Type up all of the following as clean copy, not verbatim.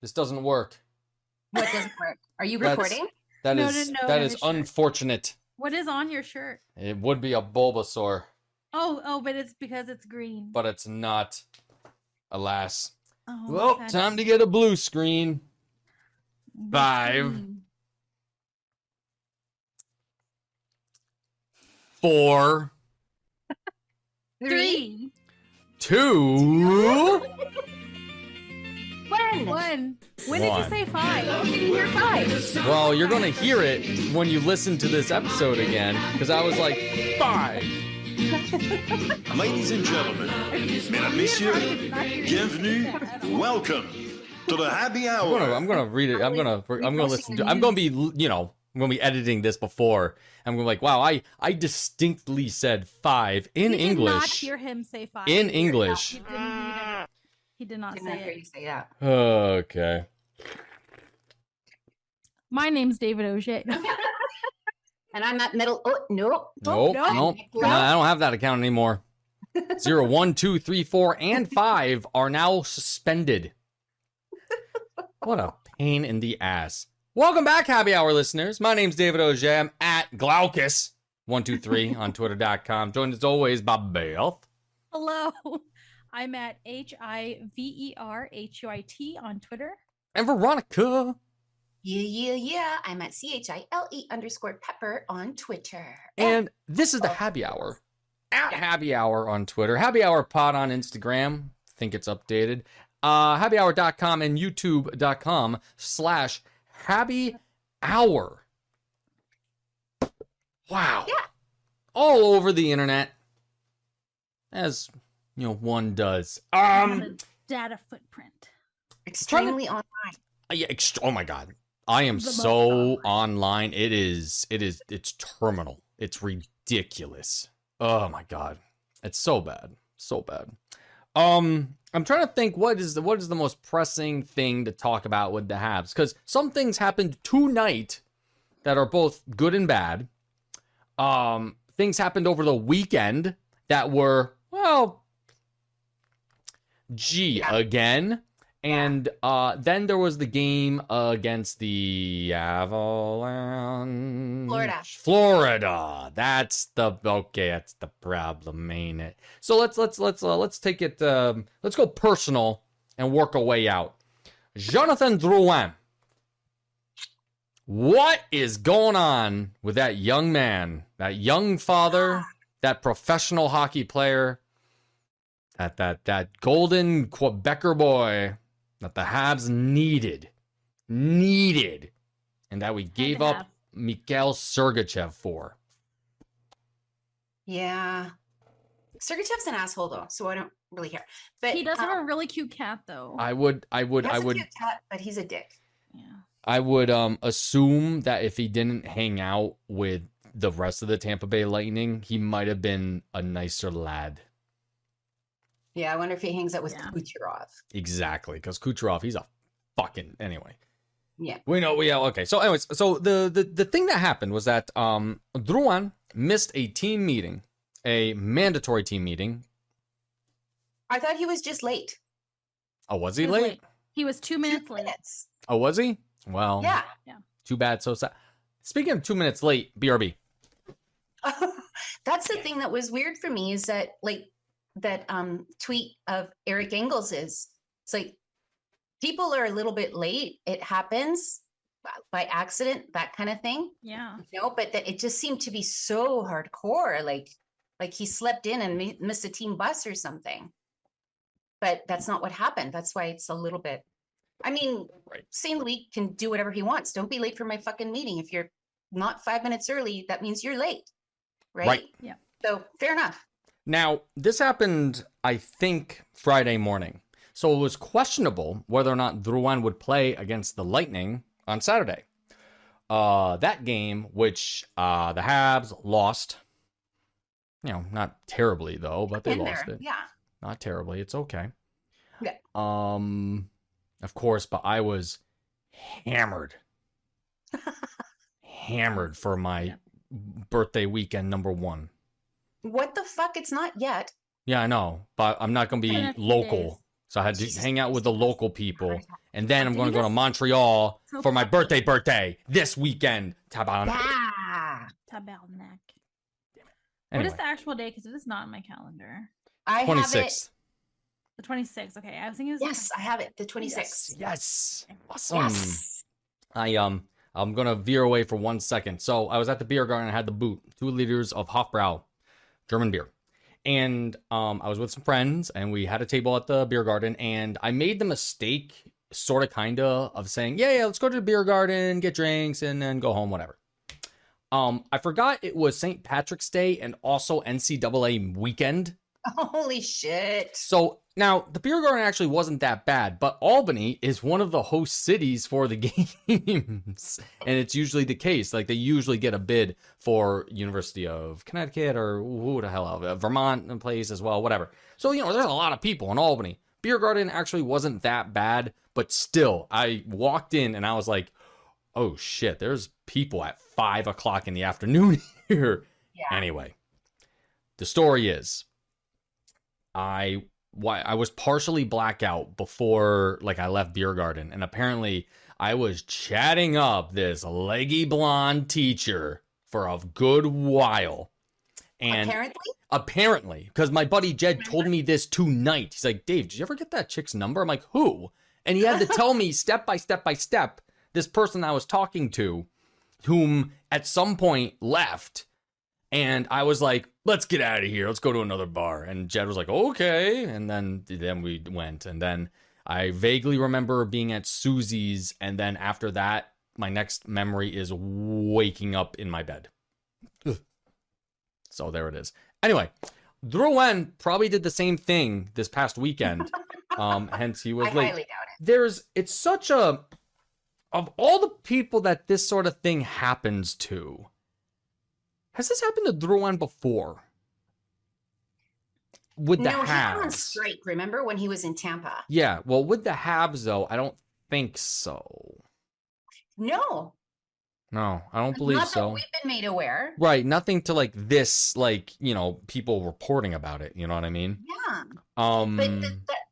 This doesn't work. What doesn't work? Are you recording? That No, is no, no, that on is his shirt. unfortunate. What is on your shirt? It would be a Bulbasaur, Oh, but it's because it's green. but it's not. Alas. Oh, Well, sad. time to get a blue screen. Blue 5, screen. 4, 3, 2. When? 1. When did you One. say 5? I didn't hear 5. Well, you're gonna hear it when you listen to this episode again, because I was like 5. Ladies and gentlemen, mesdames, messieurs, bienvenue, welcome to the happy hour. I'm gonna read it. I'm gonna listen to. I'm gonna be, I'm gonna be editing this before. I'm gonna be like, wow, I distinctly said 5 in We English. did not hear him say 5. In English. He did not Didn't say hear it. you say that. Okay. My name's David Auger. And I'm at middle. Oh, no. Nope. no. Nope. No, I don't have that account anymore. 0, 1, 2, 3, 4, and 5 are now suspended. What a pain in the ass. Welcome back, Happy Hour listeners. My name's David Auger. I'm at Glaucus123 on Twitter.com. Joined as always by Beth. Hello. I'm at HIVERHUIT on Twitter. And Veronica. Yeah. I'm at CHILE_Pepper on Twitter. And this is the Happy Hour. At Happy Hour on Twitter. Happy Hour Pod on Instagram. Think it's updated. HappyHour.com and YouTube.com/Happy Hour. Wow. Yeah. All over the internet. As one does. The data footprint. Extremely online. Yeah, oh my god. I am The most so online. online. It's terminal. It's ridiculous. Oh my god. It's so bad. So bad. I'm trying to think what is the most pressing thing to talk about with the Habs, cuz some things happened tonight that are both good and bad. Things happened over the weekend that were, well, again. And then there was the game against the Avalanche. Florida. That's the problem, ain't it? So let's take it. Let's go personal and work our way out. Jonathan Drouin. What is going on with that young man, that young father, that professional hockey player, that golden Quebecer boy that the Habs needed, and that we gave up Mikhail Sergachev for? Yeah. Sergachev's an asshole though, so I don't really care. But He does have a really cute cat though. I would he has a cute cat, but he's a dick. Yeah. I would assume that if he didn't hang out with the rest of the Tampa Bay Lightning, he might have been a nicer lad. Yeah, I wonder if he hangs out with Yeah. Kucherov. Exactly, because Kucherov, he's a fucking anyway. Yeah. We know. Okay. So, anyways, so the thing that happened was that Drouin missed a team meeting, a mandatory team meeting. I thought he was just late. Oh, was he He was late? late. He was 2 minutes 2 late. minutes. Oh, was he? Well, Yeah. too bad. So sad. Speaking of 2 minutes late, BRB. That's the thing that was weird for me is that that tweet of Eric Engels is it's like people are a little bit late. It happens by accident, that kind of thing. Yeah. But that it just seemed to be so hardcore, like he slept in and missed a team bus or something. But that's not what happened. That's why it's a little bit. I mean, Right. St. Louis can do whatever he wants. Don't be late for my fucking meeting. If you're not 5 minutes early, that means you're late. Right? Yeah. So fair enough. Now, this happened, I think, Friday morning. So it was questionable whether or not Drouin would play against the Lightning on Saturday. That game, which the Habs lost. Not terribly though, but they lost it. Yeah. Not terribly. It's okay. Yeah. Of course, but I was hammered. Hammered for my birthday weekend number 1. What the fuck? It's not yet. Yeah, I know, but I'm not gonna be In a few local. days. So I had to Jesus hang out with the Christ. local people. And then I'm Did going you to go to just- Montreal So for my funny. birthday this weekend. Tabarnak. Yeah. Tabernacle. Anyway, What is the actual day? Because it is not in my calendar. I have it. 26th. The 26th. Okay, I was thinking it was Yes, I have it. The 26th. Yes. Awesome. Yes. I'm gonna veer away for 1 second. So I was at the beer garden. I had the boot, 2 liters of Hofbrau German beer, and I was with some friends, and we had a table at the beer garden, and I made the mistake, sort of, kinda, of saying, yeah, let's go to the beer garden, get drinks, and then go home, whatever. I forgot it was St. Patrick's Day and also NCAA weekend. Holy shit. So now the beer garden actually wasn't that bad, but Albany is one of the host cities for the games. And it's usually the case. Like they usually get a bid for University of Connecticut or who the hell, Vermont plays as well, whatever. So, there's a lot of people in Albany. Beer garden actually wasn't that bad, but still, I walked in and I was like, oh shit, there's people at 5 o'clock in the afternoon here. Yeah. Anyway, the story is, I was partially blackout before I left beer garden, and apparently I was chatting up this leggy blonde teacher for a good while. And apparently, because my buddy Jed told me this tonight. He's like, Dave, did you ever get that chick's number? I'm like, who? And he had to tell me step by step by step this person I was talking to, whom at some point left. And I was like, let's get out of here. Let's go to another bar. And Jed was like, okay. And then we went. And then I vaguely remember being at Susie's. And then after that, my next memory is waking up in my bed. Ugh. So there it is. Anyway, Drouin probably did the same thing this past weekend. Hence he was I late. highly doubt it. It's such a, of all the people that this sort of thing happens to, has this happened to Drouin before? With the No, he went on Habs. strike. Remember when he was in Tampa? Yeah, well, with the Habs, though, I don't think so. No, No, I don't believe not so. that we've been made aware. Right, nothing to this, people reporting about it, you know what I mean? Yeah, Um, but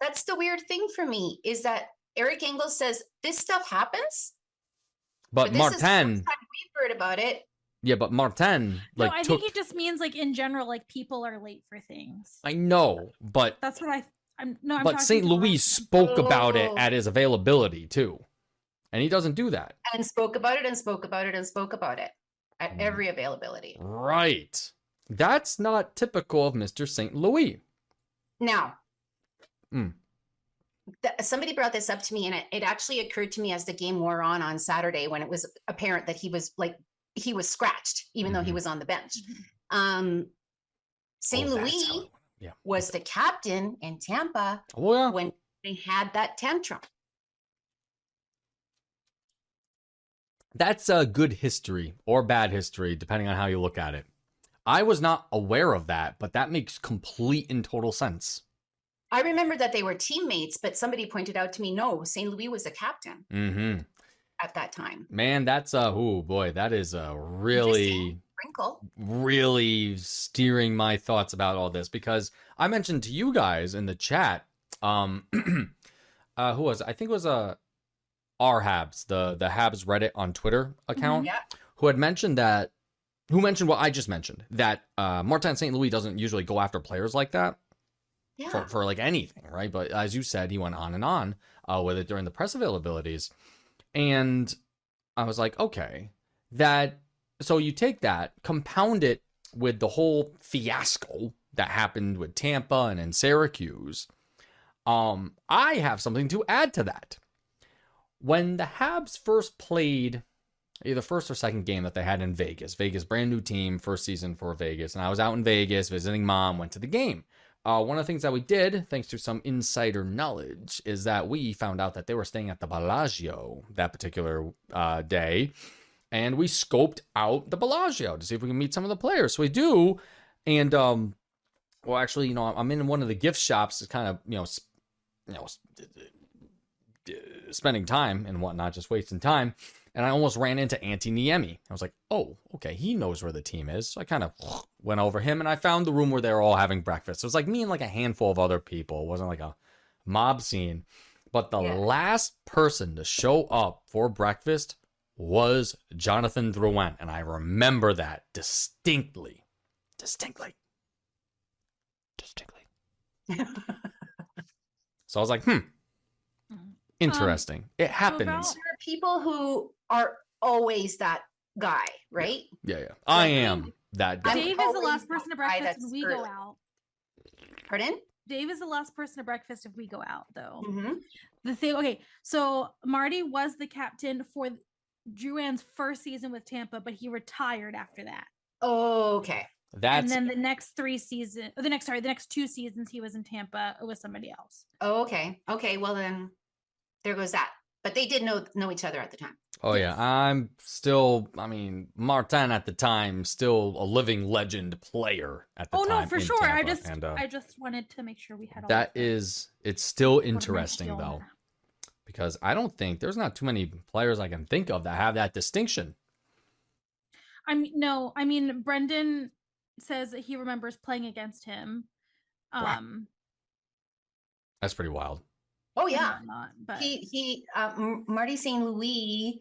that's the weird thing for me is that Eric Engels says this stuff happens, but this is the Martin, first time we've heard about it. yeah, but Martin, No, I took, think it just means in general, people are late for things. I know, but That's what I'm but talking St. to the Louis wrong- spoke about it Oh. at his availability too, and he doesn't do that. And spoke about it and spoke about it and spoke about it at Mm. every availability. Right, that's not typical of Mr. St. Louis. Now, Mm. somebody brought this up to me, and it actually occurred to me as the game wore on Saturday when it was apparent that he was scratched, even though he Mhm. was on the bench. Mhm. St. Oh, that's how Louis it went. Yeah. was the captain in Tampa Oh yeah. when they had that tantrum. That's a good history or bad history, depending on how you look at it. I was not aware of that, but that makes complete and total sense. I remember that they were teammates, but somebody pointed out to me, no, St. Louis was the captain Mm-hmm. at that time. Man, that's oh boy, that is a really, Wrinkle. really steering my thoughts about all this, because I mentioned to you guys in the chat, who was it? I think it was our Habs, the Habs Reddit on Twitter account, Yeah. who mentioned what I just mentioned, that Martin St. Louis doesn't usually go after players like that. Yeah. For anything, right? But as you said, he went on and on with it during the press availabilities. And I was like, okay, so you take that, compound it with the whole fiasco that happened with Tampa and in Syracuse. I have something to add to that. When the Habs first played either first or second game that they had in Vegas, brand new team, first season for Vegas, and I was out in Vegas visiting mom, went to the game. One of the things that we did, thanks to some insider knowledge, is that we found out that they were staying at the Bellagio that particular day, and we scoped out the Bellagio to see if we can meet some of the players. So we do, and well, actually, I'm in one of the gift shops, to kind of, spending time and whatnot, just wasting time. And I almost ran into Auntie Niemi. I was like, oh, okay, he knows where the team is. So I kind of went over him, and I found the room where they were all having breakfast. So it was me and a handful of other people. It wasn't a mob scene. But the Yeah. last person to show up for breakfast was Jonathan Drouin. And I remember that distinctly. Distinctly. So I was like, interesting. It happens. about- There are people who are always that guy, right? Yeah. I Like, am that guy. I'm Dave is the always last person to that guy breakfast when that's we go early. out. Pardon? Dave is the last person to breakfast if we go out, though. Mhm. The thing, okay, so Marty was the captain for Drouin's first season with Tampa, but he retired after that. Okay. That's And then the next the next 2 seasons he was in Tampa, it was somebody else. Okay. Okay. Well, then there goes that. But they did know each other at the time. Oh yeah, I'm still. I mean, Martin at the time still a living legend player at the Oh time. no, for in sure. Tampa, I just wanted to make sure we had all that of them. is. It's still What am I interesting stealing though, now? because I don't think there's not too many players I can think of that have that distinction. I mean Brendan says that he remembers playing against him. Wow. That's pretty wild. Oh and yeah. whatnot, but Marty St. Louis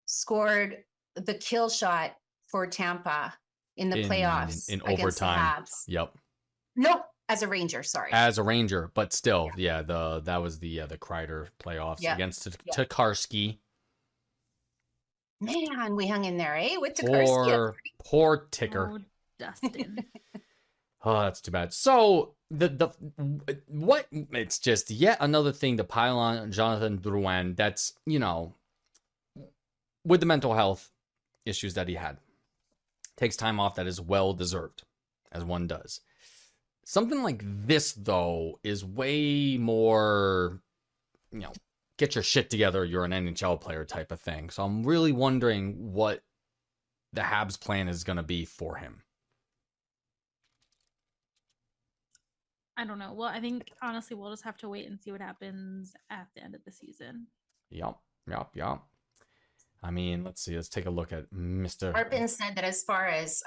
scored the kill shot for Tampa in the playoffs in against the overtime. Habs. Yep, Nope, as a Ranger. Sorry. as a Ranger, but still, yeah. That was the Kreider playoffs Yeah. against Yeah. Tokarski. Man, we hung in there, eh? With Tokarski. Poor Ticker. oh, Dustin. Oh, that's too bad. So what? It's just yet another thing to pile on Jonathan Drouin. That's with the mental health issues that he had, takes time off that is well deserved, as one does. Something like this though is way more, get your shit together. You're an NHL player type of thing. So I'm really wondering what the Habs plan is going to be for him. I don't know. Well, I think honestly we'll just have to wait and see what happens at the end of the season. Yep. I mean, let's see. Let's take a look at Mr. Harpin said that as far as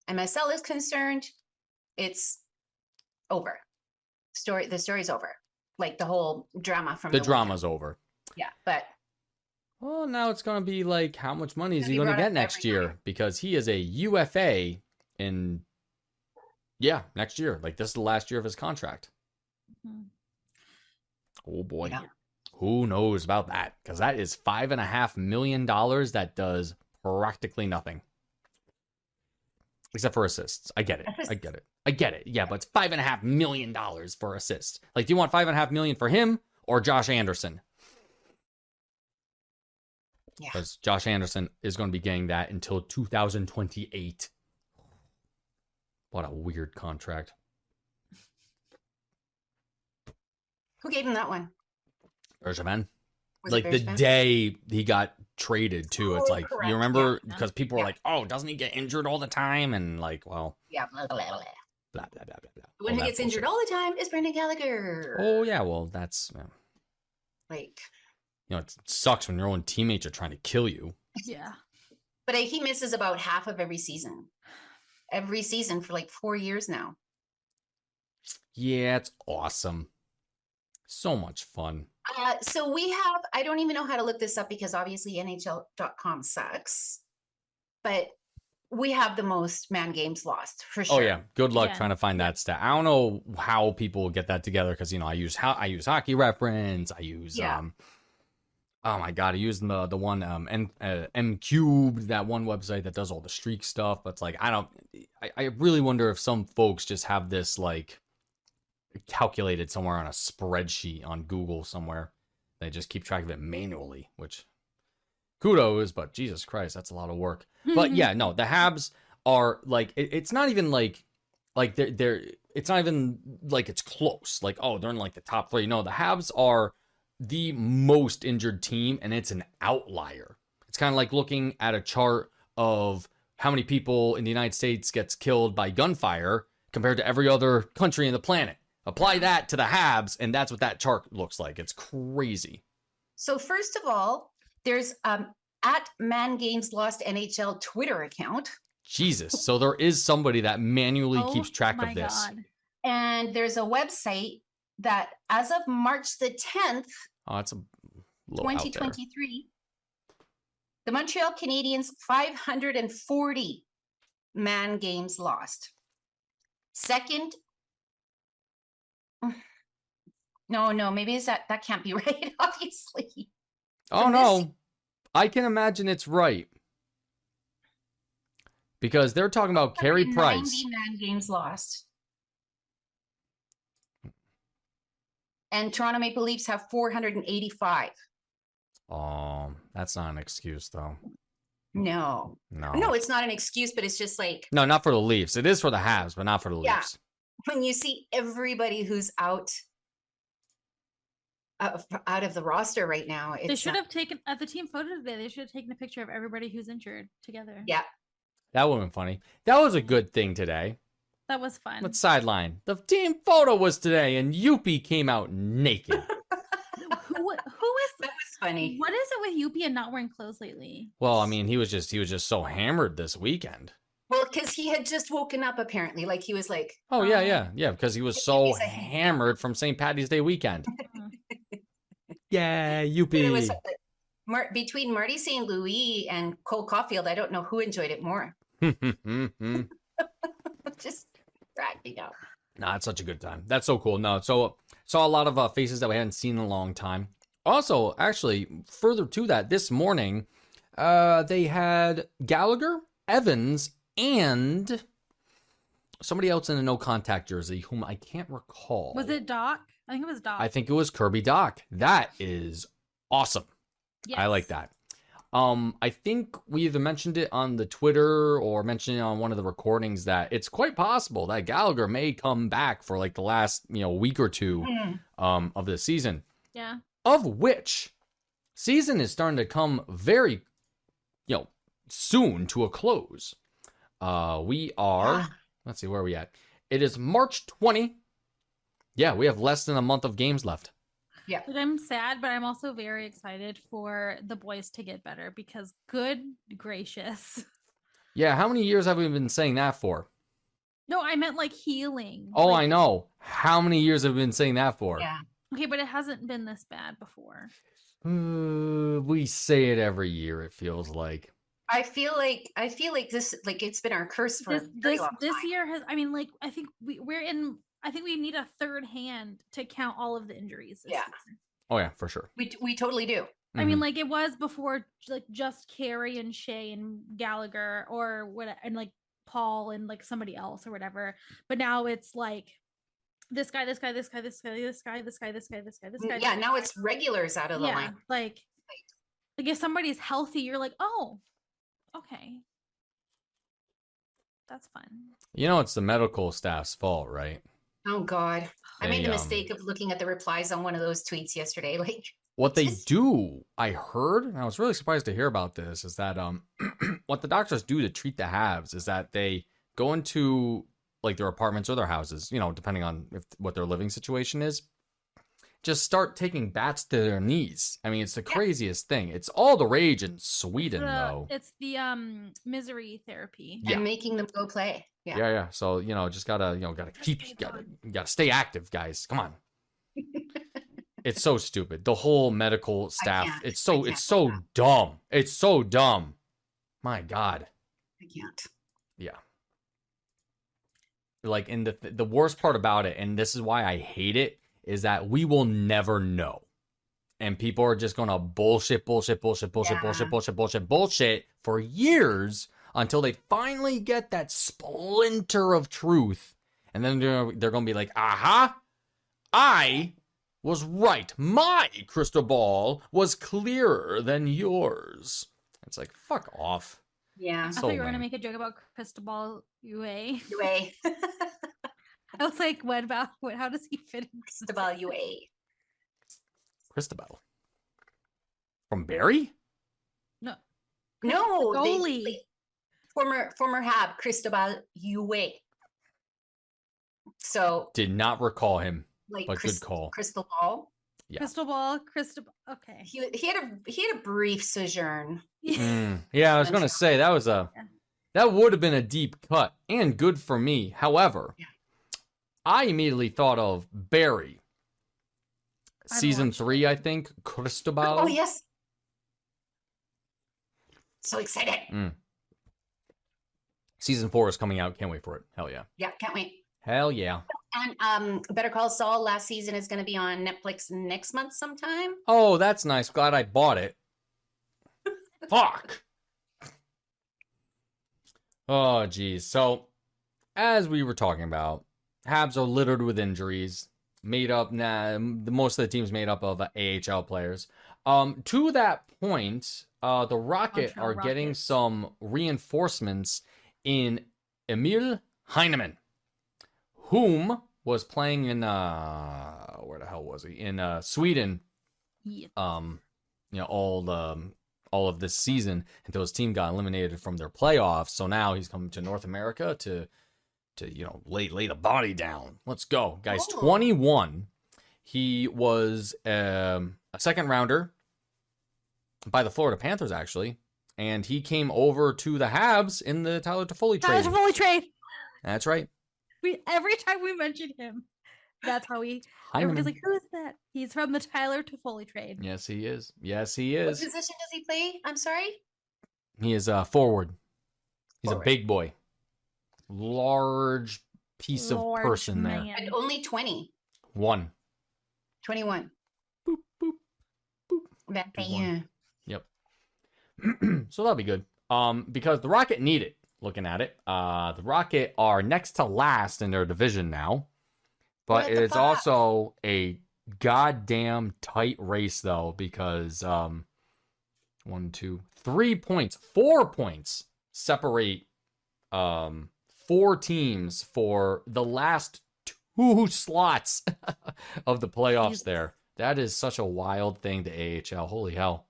MSL is concerned, it's over. The story's over. Like the whole drama from The weekend. drama's over. Yeah, but Well, now it's going to be like, how much money is Gonna he be going to brought get up next every year? time. Because he is a UFA in, next year. Like, this is the last year of his contract. Mhm. Oh, boy. Yeah. Who knows about that? Because that is $5.5 million that does practically nothing. Except for assists. I get it. Yeah, but it's $5.5 million for assists. Like, do you want $5.5 million for him or Josh Anderson? Yeah. Because Josh Anderson is going to be getting that until 2028. What a weird contract. who gave him that one? Bergevin. Was it Like the Bergevin? day he got traded too. It's Oh, like, correct. you remember, Yeah. because people were Yeah. like, oh, doesn't he get injured all the time? And like, well, Yeah, blah, blah, blah, blah. blah, blah, blah, blah, blah. The one All who that gets injured bullshit. all the time is Brendan Gallagher. Oh, yeah. Well, that's, Like, it sucks when your own teammates are trying to kill you. Yeah. but he misses about half of every season. Every season for like 4 years now. Yeah, it's awesome. So much fun. So we have, I don't even know how to look this up because obviously NHL.com sucks, but we have the most man games lost for sure. Oh yeah, good luck Yeah. trying to find that stat. I don't know how people get that together because I use Hockey Reference. I use Yeah. oh my god, I use the one M Cubed, that one website that does all the streak stuff. But it's like I really wonder if some folks just have this like calculated somewhere on a spreadsheet on Google somewhere. They just keep track of it manually, which kudos, but Jesus Christ, that's a lot of work. But yeah, no, the Habs are like it's not even like they're it's not even like it's close. Like, oh, they're in like the top 3. No, the Habs are the most injured team, and it's an outlier. It's kind of like looking at a chart of how many people in the United States gets killed by gunfire compared to every other country on the planet. Apply that to the Habs, and that's what that chart looks like. It's crazy. So first of all, there's at Man Games Lost NHL Twitter account. Jesus. So there is somebody that manually Oh keeps track my of this. God. And there's a website that as of March the 10th, Oh, it's a little out there. 2023, the Montreal Canadiens 540 man games lost. Second, no, maybe is that can't be right, obviously. Oh from no, this- I can imagine it's right because they're talking about Carey 190 Price. man games lost. And Toronto Maple Leafs have 485. Oh, that's not an excuse though. No, No, it's not an excuse, but it's just like no, not for the Leafs. It is for the Habs, but not for the Yeah. Leafs. when you see everybody who's out of the roster right now. It's They should not- have taken at the team photo today. They should have taken a picture of everybody who's injured together. Yeah, That would have been funny. That was a good thing today. That was fun. Let's sideline. The team photo was today, and Yuppie came out naked. Who is that was funny. what is it with Yuppie and not wearing clothes lately? Well, I mean, he was just so hammered this weekend. Well, because he had just woken up apparently. Like he was like, Oh yeah, because he was Yuppie's so a- hammered from St. Patty's Day weekend. Mhm. Yeah, it Yuppie. was between Marty St. Louis and Cole Caulfield. I don't know who enjoyed it more. Just cracking up. Nah, it's such a good time. That's so cool. No, so saw a lot of faces that we hadn't seen in a long time. Also, actually, further to that, this morning, they had Gallagher, Evans, and somebody else in a no contact jersey whom I can't recall. Was it Doc? I think it was Doc. I think it was Kirby Doc. That is awesome. I like Yes. that. I think we either mentioned it on the Twitter or mentioned it on one of the recordings that it's quite possible that Gallagher may come back for like the last, week or two Hmm. of the season, Yeah. of which season is starting to come very, soon to a close. We are, Yeah. let's see, where are we at? It is March 20. Yeah, we have less than a month of games left. Like, I'm sad, but I'm also very excited for the boys to get better because good gracious. Yeah, how many years have we been saying that for? No, I meant like healing. Oh, Like, I know. How many years have we been saying that for? Yeah. Okay, but it hasn't been this bad before. We say it every year, it feels like. I feel like this, like it's been our curse for a very long This time. year has. I mean, like I think we're in. I think we need a third hand to count all of the injuries. This Yeah. season. Oh, yeah, for sure. We totally do. I mean, Mhm. like it was before, like just Carey and Shea and Gallagher or what, and like Paul and like somebody else or whatever. But now it's like this guy, this guy, this guy, this guy, this guy, this guy, this guy, this guy, this guy. Yeah, now it's regulars out of the yeah, line. like if somebody's healthy, you're like, oh, okay, that's fun. It's the medical staff's fault, right? Oh God. I made They, the mistake of looking at the replies on one of those tweets yesterday. Like, What they Just- do, I heard, and I was really surprised to hear about this, is that what the doctors do to treat the halves is that they go into like their apartments or their houses, depending on what their living situation is, just start taking bats to their knees. I mean, it's the craziest thing. It's all the rage in Sweden, though. It's the misery therapy. Yeah. and making them go play. Yeah. Yeah. So, just gotta gotta stay active, guys. Come on. It's so stupid. The whole medical staff. can't. It's I so can't it's do so that. dumb. It's so dumb. My God. I can't. Yeah. Like, and the worst part about it, and this is why I hate it, is that we will never know. And people are just gonna bullshit for years until they finally get that splinter of truth. And then they're gonna be like, aha, I was right. My crystal ball was clearer than yours. It's like, fuck off. Yeah. I So thought you were gonna lame. make a joke about Cristobal UA. UA. I was like, what about how does he fit in? Cristobal UA. Christabel. From Barry? No. No, the they- goalie. like, former Hab Cristobal UA. So Did not recall him, like but good call. Crystal Ball. Yeah. Cristobal. Okay. He had a brief sojourn. Yeah, I was gonna say that was that would have been a deep cut and good for me. However, Yeah. I immediately thought of Barry Season watched 3, I think. Cristobal. Oh yes. So excited. Season 4 is coming out. Can't wait for it. Hell yeah. Yeah, can't wait. Hell yeah. And Better Call Saul last season is going to be on Netflix next month sometime. Oh, that's nice. Glad I bought it. Fuck. Oh, geez. So, as we were talking about, Habs are littered with injuries. Made up now, most of the team's made up of AHL players. To that point, the Rocket Montreal are getting Rockets. some reinforcements in Emil Heinemann, whom was playing in where the hell was he? In Sweden. Yeah. All of this season until his team got eliminated from their playoffs. So now he's coming to North America to lay the body down. Let's go, guys. Oh. 21. He was a second rounder by the Florida Panthers, actually, and he came over to the Habs in the Tyler Toffoli Tyler trade. Toffoli trade. That's right. Every time we mention him, that's how we. Heinemann. Everybody's like, "Who is that?" He's from the Tyler Toffoli trade. Yes, he is. Yes, he What is. position does he play? I'm sorry. He is forward. He's Forward. a big boy, large piece of Large person there. man. And only 20, 21. Boop boop. That Good yeah. one. Yep. So that'll be good. Because the Rocket need it. Looking at it, the Rocket are next to last in their division now, but What the it's fuck? also a goddamn tight race though because 1, 2, 3 points, 4 points separate 4 teams for the last 2 slots of the playoffs. Jesus. There, that is such a wild thing to AHL. Holy hell.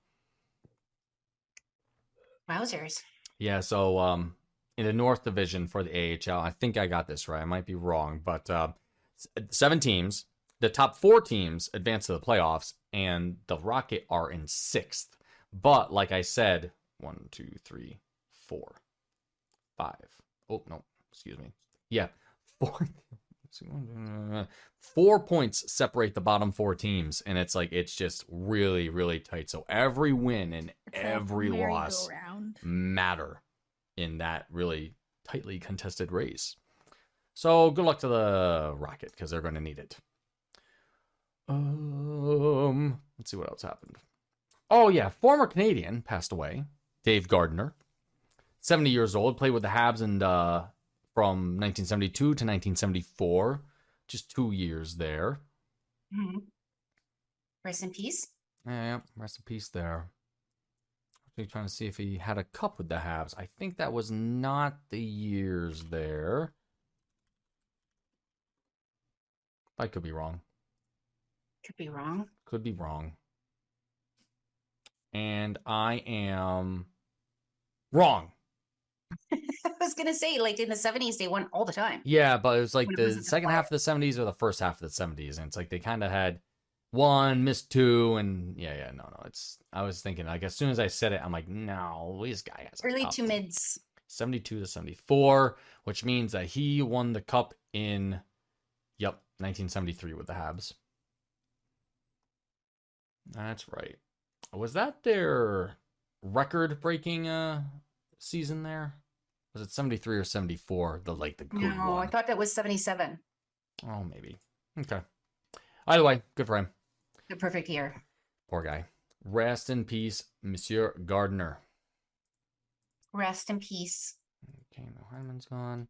Wowzers. Yeah, so in the North Division for the AHL, I think I got this right. I might be wrong, but 7 teams. The top 4 teams advance to the playoffs, and the Rocket are in 6th. But like I said, 1, 2, 3, 4, 5. Oh no, excuse me. Yeah, 4 points separate the bottom 4 teams, and it's just really, really tight. So every win and It's a every loss merry-go-round. matter in that really tightly contested race. So good luck to the Rocket because they're going to need it. Let's see what else happened. Oh yeah, former Canadian passed away, Dave Gardner, 70 years old, played with the Habs and from 1972 to 1974, just 2 years there. Mhm. Rest in peace. Yeah, rest in peace there. Actually trying to see if he had a cup with the Habs. I think that was not the years there. I could be wrong. Could be wrong. Could be wrong. And I am wrong. I was gonna say, like in the 70s, they won all the time. Yeah, but it was like When it the was in the second half of the 70s or the first half of the 70s. And it's like they kind of had 1, missed 2, and no. It's I was thinking, like, as soon as I said it, I'm like, no, this guy has a Early cup. to mids. 72 to 74, which means that he won the cup in 1973 with the Habs. That's right. Was that their record-breaking season there? Was it 73 or 74? The good No, one. I thought that was 77. Oh, maybe. Okay. Either way, good for him. The perfect year. Poor guy. Rest in peace, Monsieur Gardner. Rest in peace. Okay, no, Hyman's gone.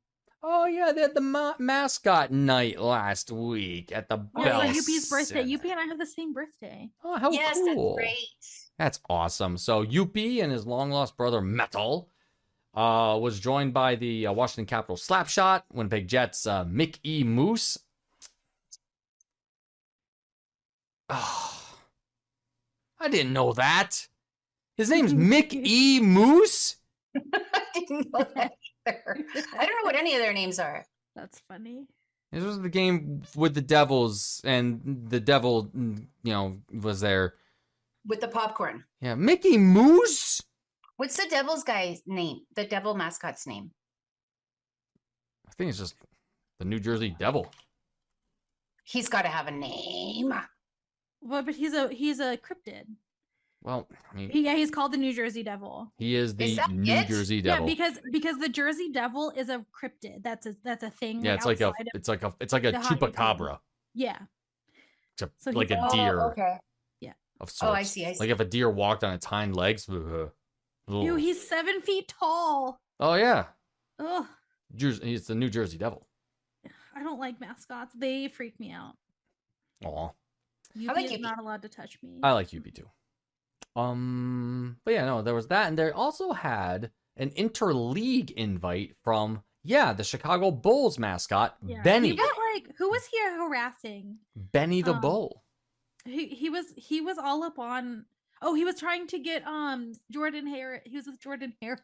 Oh yeah, they had the mascot night last week at the Yeah, Bell it's UP's birthday. Center. UP and I have the same birthday. Oh, how yes, cool! that's great. That's awesome. So UP and his long lost brother Metal was joined by the Washington Capitals Slapshot, Winnipeg Jets Mick E. Moose. Oh, I didn't know that. His name's Mick E. Moose. I didn't know that either. I don't know what any of their names are. That's funny. This was the game with the Devils, and the Devil, was there. With the popcorn. Yeah, Mickey Moose. What's the devil's guy's name? The devil mascot's name? I think it's just the New Jersey Devil. He's got to have a name. But he's a cryptid. Well, I mean, Yeah, he's called the New Jersey Devil. he is the that New it? Jersey Devil. Yeah, because the Jersey Devil is a cryptid. That's a thing. Yeah, it's like a outside of- it's like a the Haunted chupacabra, yeah. except So like he's a all- deer okay. of sorts. Oh, I see. Like if a deer walked on its hind legs. Ew, Ugh. he's 7 feet tall. Oh yeah, Ugh, he's the New Jersey Devil. I don't like mascots. They freak me out. Aw, Yuppie like is Yuppie. not allowed to touch me. I like Yubi too. But yeah, no, there was that, and they also had an interleague invite from the Chicago Bulls mascot Yeah. Benny. He was like, who was he harassing? Benny the Um, Bull. He was all up on. Oh, he was trying to get Jordan Harris. He was with Jordan Harris.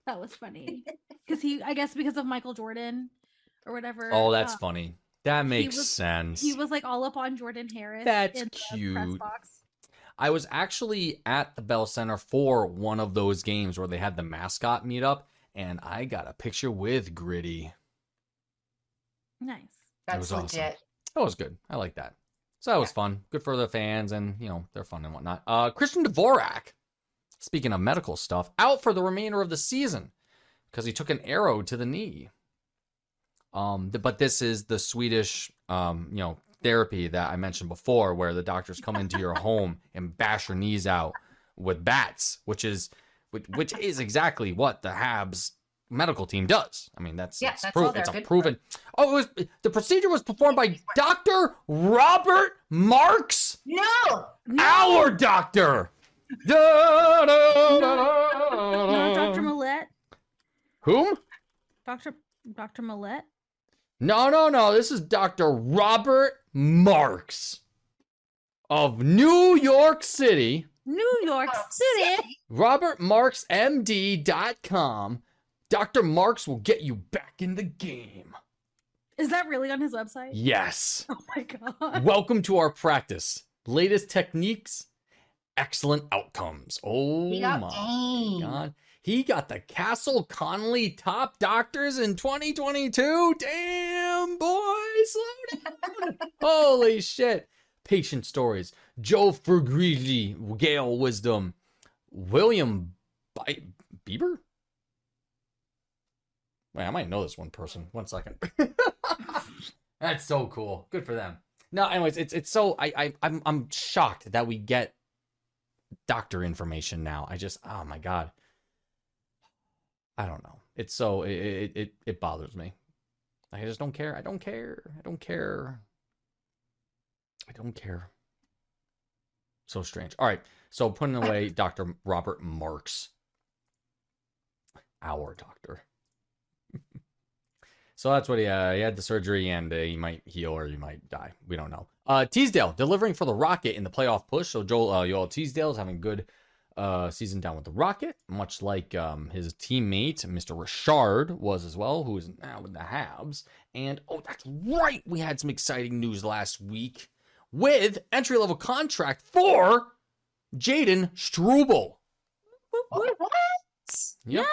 That was funny because I guess because of Michael Jordan or whatever. Oh, that's funny. That makes was- sense. He was like all up on Jordan Harris. That's in the press cute. box. I was actually at the Bell Center for one of those games where they had the mascot meet up, and I got a picture with Gritty. Nice. That's was awesome. legit. That was good. I like that. So that was fun. Good for the fans, and they're fun and whatnot. Christian Dvorak, speaking of medical stuff, out for the remainder of the season because he took an arrow to the knee. But this is the Swedish, therapy that I mentioned before, where the doctors come into your home and bash your knees out with bats, which is exactly what the Habs medical team does. I mean, that's Yeah, that's all they're it's a good for. proven. Oh, the procedure was performed by Dr. Robert Marks, No. our doctor. Da, da, da, No, da. Dr. Millette. Whom? Dr. Millette. No. This is Dr. Robert Marks of New York City. New York City. RobertMarksMD.com. Dr. Marks will get you back in the game. Is that really on his website? Yes. Oh my god. Welcome to our practice. Latest techniques, excellent outcomes. Oh He got my game. God. He got the Castle Connolly top doctors in 2022. Damn, boy, slow down. Holy shit. Patient stories. Joe Fergrigli, Gale Wisdom. William Bieber? Wait, I might know this one person. 1 second. That's so cool. Good for them. No, anyways, it's so I'm shocked that we get doctor information now. Oh my God. I don't know. It's so it bothers me. I just don't care. I don't care. So strange. All right. So putting away Dr. Robert Marks, our doctor. So that's what he had the surgery, and he might heal or he might die. We don't know. Teasdale delivering for the Rocket in the playoff push. So Joel Teasdale is having a good season down with the Rocket, much like his teammate, Mr. Richard, was as well, who is now with the Habs. And, oh, that's right, we had some exciting news last week with entry-level contract for Jaden Struble. What? Yep.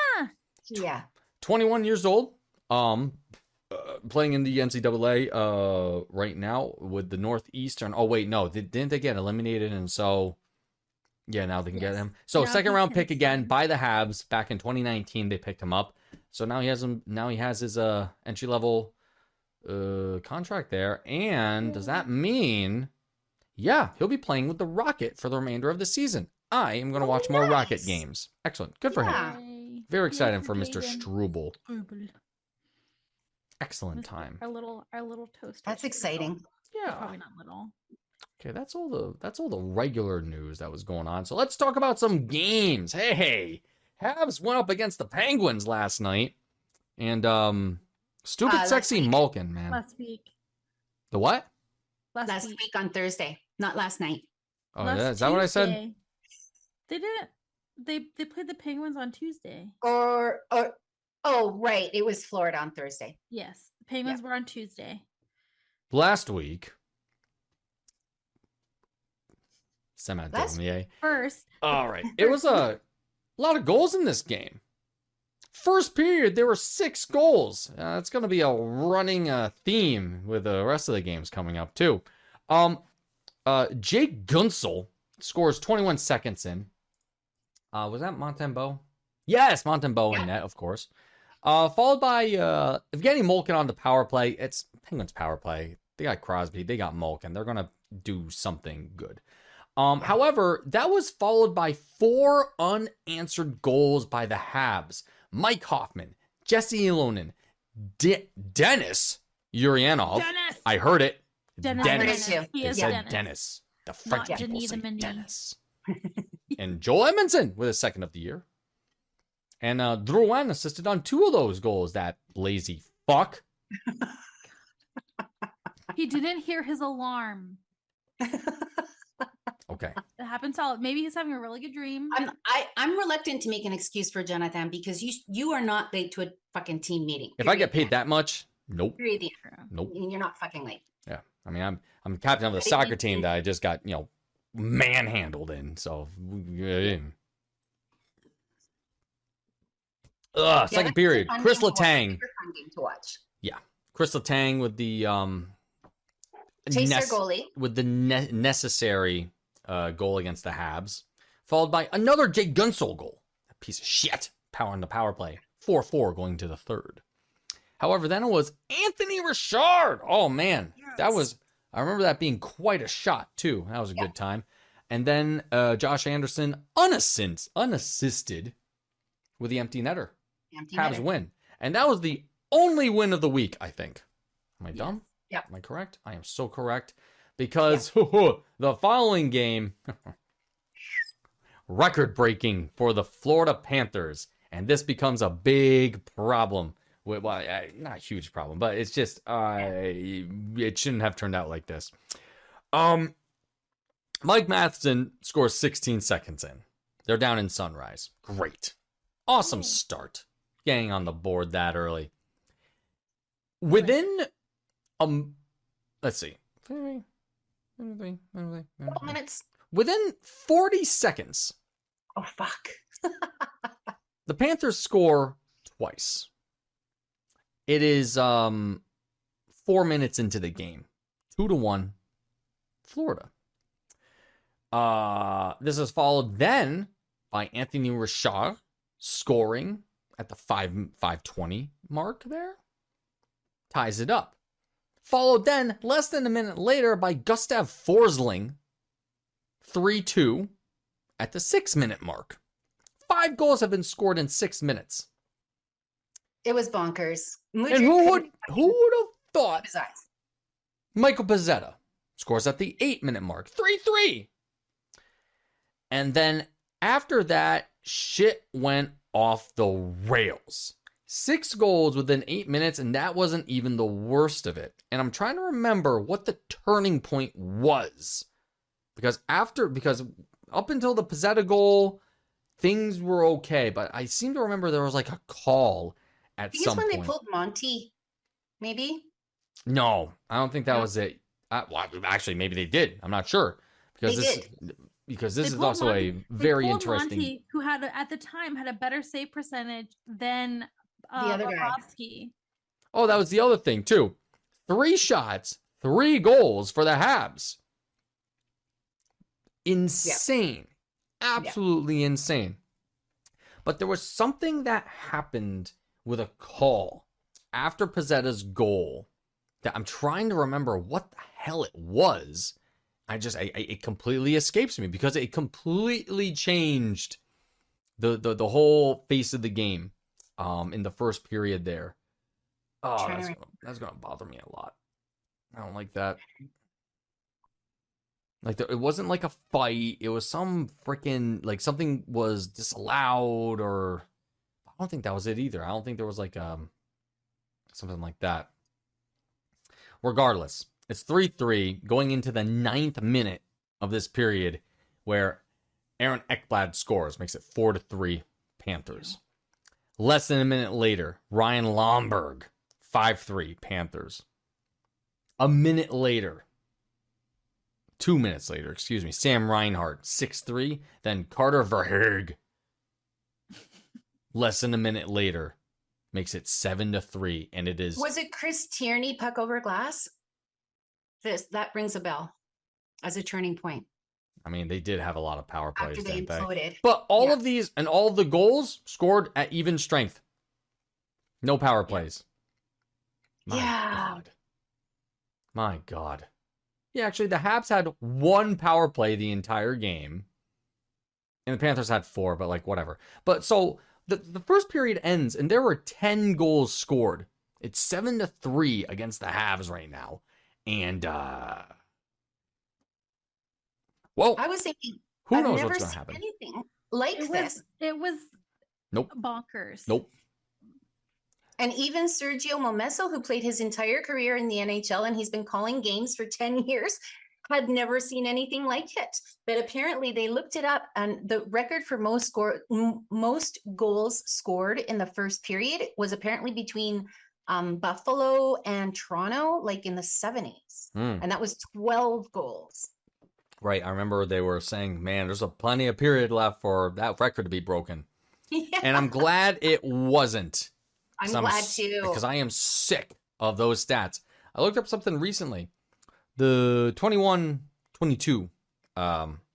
Yeah. 21 years old, playing in the NCAA right now with the Northeastern. Oh, wait, no, didn't they get eliminated? And so... yeah, now they can get Yes. him. So Now second he round can pick again sign. by the Habs back in 2019. They picked him up. So now he has him. Now he has his entry level contract there. And does that mean, he'll be playing with the Rocket for the remainder of the season? I am going to watch more Rocket nice. games. Excellent, good for him. Yeah. Yay. Very excited Yay for Mr. Jaden. Struble. Struble. Excellent time. Our little toaster. That's Struble. exciting. Yeah. Probably not little. Okay, that's all the regular news that was going on. So let's talk about some games. Hey, Habs went up against the Penguins last night, and stupid Last sexy week. Malkin, man. Last week. The what? Last week on Thursday, not last night. Oh, Last yeah, is that what I said? Tuesday. They didn't. They played the Penguins on Tuesday. Or oh, right. It was Florida on Thursday. Yes, the Penguins were on Tuesday. Last week. Last First, All right. It was a lot of goals in this game. First period, there were 6 goals. It's going to be a running theme with the rest of the games coming up, too. Jake Gunsel scores 21 seconds in. Was that Montembeau? Yes, Montembeau in net, of course. Followed by Evgeny Malkin on the power play. It's Penguins power play. They got Crosby. They got Malkin. They're going to do something good. However, that was followed by 4 unanswered goals by the Habs. Mike Hoffman, Jesse Ilonen, Dennis Urianov. Dennis! I heard it. Dennis. Dennis. Dennis. He It is said Dennis. Dennis. The Not French people Denis say the Mini. Dennis. And Joel Edmondson with his second of the year. And Drouin assisted on 2 of those goals, that lazy fuck. He didn't hear his alarm. Okay. It happens all. Maybe he's having a really good dream. I'm reluctant to make an excuse for Jonathan because you are not late to a fucking team meeting. If I get paid that much, nope. Period. Nope. You're not fucking late. Yeah. I mean, I'm captain of the soccer team that I just got, manhandled in. So, second period. Chris Letang. Fun game to watch. Chris Letang with the Chase their goalie. with the necessary goal against the Habs, followed by another Jake Gunsel goal. A piece of shit. Power on the power play. 4-4 going to the third. However, then it was Anthony Richard. Oh man, that was. I remember that being quite a shot too. That was a good time. And then Josh Anderson unassisted with the empty netter. Habs win, and that was the only win of the week. I think. Am I dumb? Yeah. Am I correct? I am so correct. Because the following game, record-breaking for the Florida Panthers. And this becomes a big problem. Well, not a huge problem, but it's just, it shouldn't have turned out like this. Mike Matheson scores 16 seconds in. They're down in Sunrise. Great. Awesome start. Getting on the board that early. Within, let's see. 12 minutes. Within 40 seconds, Oh, fuck. the Panthers score twice. It is 4 minutes into the game. 2-1, Florida. This is followed then by Anthony Richard scoring at the 5:20 mark there. Ties it up. Followed then, less than a minute later, by Gustav Forsling, 3-2 at the 6-minute mark. 5 goals have been scored in 6 minutes. It was bonkers. And who would have thought His eyes. Michael Pezzetta scores at the 8-minute mark, 3-3. And then after that, shit went off the rails. 6 goals within 8 minutes, and that wasn't even the worst of it. And I'm trying to remember what the turning point was. Because up until the Pezzetta goal, things were okay. But I seem to remember there was like a call at some point. When they pulled Monty, maybe? No, I don't think that No? was it. Well, actually, maybe they did. I'm not sure. Because this is pulled also Monty- a They very pulled interesting. Monty, who at the time had a better save percentage than The other guy. Bobrovsky. Oh, that was the other thing, too. 3 shots, 3 goals for the Habs. Insane. Absolutely insane. But there was something that happened with a call after Pezzetta's goal that I'm trying to remember what the hell it was. It completely escapes me because it completely changed the whole face of the game in the first period there. Oh, that's gonna bother me a lot. I don't like that. Like it wasn't like a fight. It was some freaking like something was disallowed, or I don't think that was it either. I don't think there was like something like that. Regardless, it's 3-3 going into the 9th minute of this period, where Aaron Ekblad scores, makes it 4-3 Panthers. Less than a minute later, Ryan Lomberg, 5-3 Panthers. A minute later, 2 minutes later, excuse me, Sam Reinhart, 6-3. Then Carter Verheeg, less than a minute later, makes it 7-3. And it is... Was it Chris Tierney puck over glass? That rings a bell. as a turning point I mean, they did have a lot of power plays, after they didn't they? imploded. But all Yeah. of these and all of the goals scored at even strength. No power plays. My Yeah. God. My God. Yeah, actually, the Habs had 1 power play the entire game. And the Panthers had 4, but like, whatever. But so the first period ends, and there were 10 goals scored. It's 7-3 against the Habs right now. And, well, I was thinking, who I've knows never what's going to seen happen? anything like this. It was Nope. bonkers. Nope. And even Sergio Momesso, who played his entire career in the NHL and he's been calling games for 10 years, had never seen anything like it. But apparently they looked it up, and the record for most goals scored in the first period was apparently between Buffalo and Toronto, like in the 70s. Hmm. And that was 12 goals. Right. I remember they were saying, man, there's a plenty of period left for that record to be broken. Yeah, And I'm glad it wasn't. I'm glad too. Because I am sick of those stats. I looked up something recently. The 21-22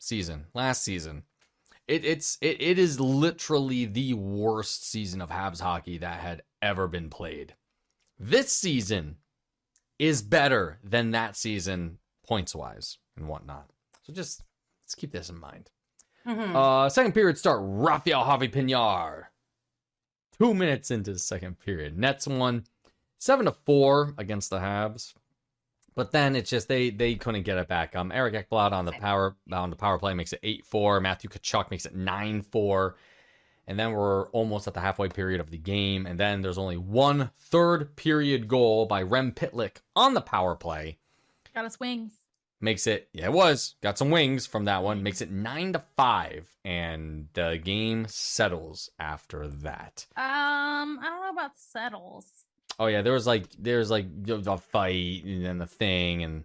season, last season, it is literally the worst season of Habs hockey that had ever been played. This season is better than that season points-wise and whatnot. So just let's keep this in mind. Mhm. Second period start. Rafael Javi Pinar. 2 minutes into the second period. Nets won 7-4 against the Habs. But then it's just they couldn't get it back. Eric Ekblad on the power play makes it 8-4. Matthew Tkachuk makes it 9-4. And then we're almost at the halfway period of the game. And then there's only 1 third period goal by Rem Pitlick on the power play. Got us wings. Makes it, got some wings from that one. Makes it 9-5, and the game settles after that. I don't know about settles. Oh yeah, there's like a fight and then the thing, and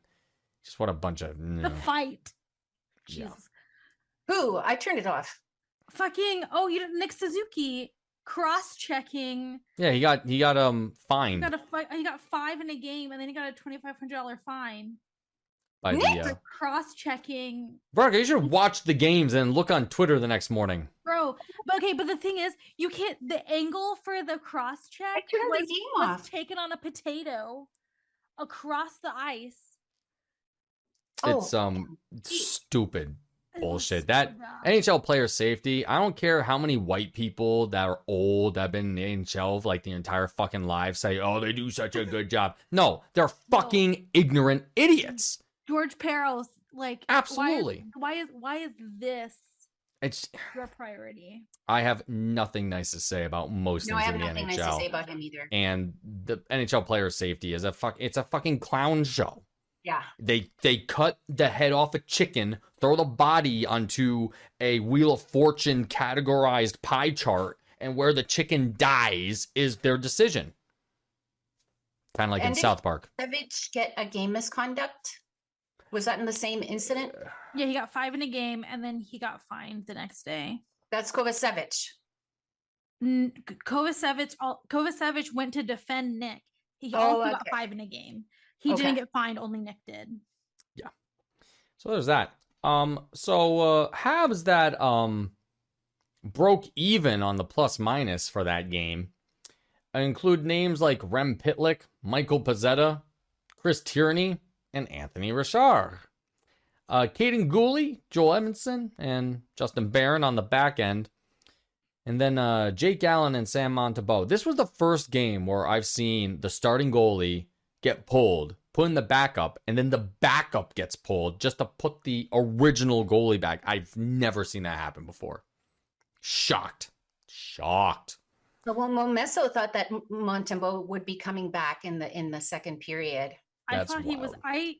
just what a bunch of The fight. Yeah. Jesus. Who? I turned it off. Fucking Nick Suzuki cross-checking. Yeah, he got fined He got 5 in a game, and then he got a $2,500 fine. by Nick? the Cross-checking. Veronica, you should watch the games and look on Twitter the next morning. Bro, but the thing is, you can't. The angle for the cross check I turned the game was off. taken on a potato across the ice. It's Oh, stupid It was bullshit. so That bad. NHL player safety, I don't care how many white people that are old that have been in the NHL for like the entire fucking life say, oh, they do such a good job. No, they're fucking ignorant idiots. George Peros, like Absolutely. Why is this It's your priority? I have nothing nice to say about most No, I things have in the nothing NHL. nice to say about him either. And the NHL player safety is it's a fucking clown show. Yeah. They cut the head off a chicken, throw the body onto a Wheel of Fortune categorized pie chart, and where the chicken dies is their decision. Kind of like in And did South Park. Savage get a game misconduct? Was that in the same incident? Yeah, he got 5 in a game, and then he got fined the next day. That's Kovacevic. Kovacevic went to defend Nick. He Oh, also got okay. 5 in a game. He Okay. didn't get fined, only Nick did. So there's that. Habs that broke even on the plus minus for that game include names like Rem Pitlick, Michael Pezzetta, Chris Tierney, and Anthony Richard. Caden Gooley, Joel Edmondson, and Justin Barron on the back end. And then Jake Allen and Sam Montembeault. This was the first game where I've seen the starting goalie get pulled, put in the backup, and then the backup gets pulled just to put the original goalie back. I've never seen that happen before. Shocked. But well, Momesso thought that Montembeault would be coming back in the second period. That's I thought he was. wild.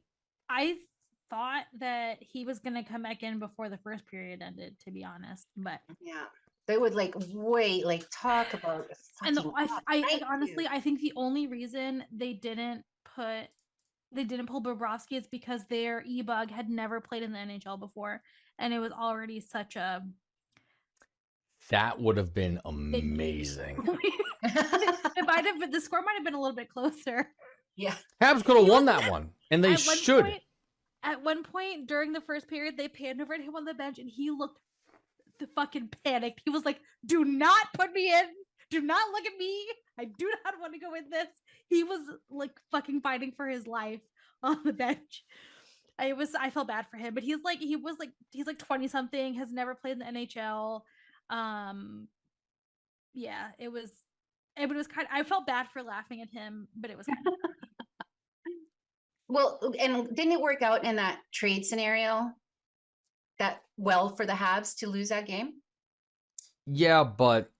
I thought that he was gonna come back in before the first period ended. To be honest, but Yeah. They would talk about and fucking I thank honestly you. I think the only reason they didn't pull Bobrovsky is because their e-bug had never played in the NHL before, and it was already such a. That would have been amazing. It might have been, the score might have been a little bit closer. Yeah. Habs could have He won was- that one, and they At one should. point- at one point during the first period, they panned over at him on the bench, and he looked the fucking panicked. He was like, "Do not put me in. Do not look at me. I do not want to go in this." He was like fucking fighting for his life on the bench. I felt bad for him, but he's like 20 something, has never played in the NHL. Yeah, it was kind of, I felt bad for laughing at him, but it was kind of Well, and didn't it work out in that trade scenario that well for the Habs to lose that game? Yeah, but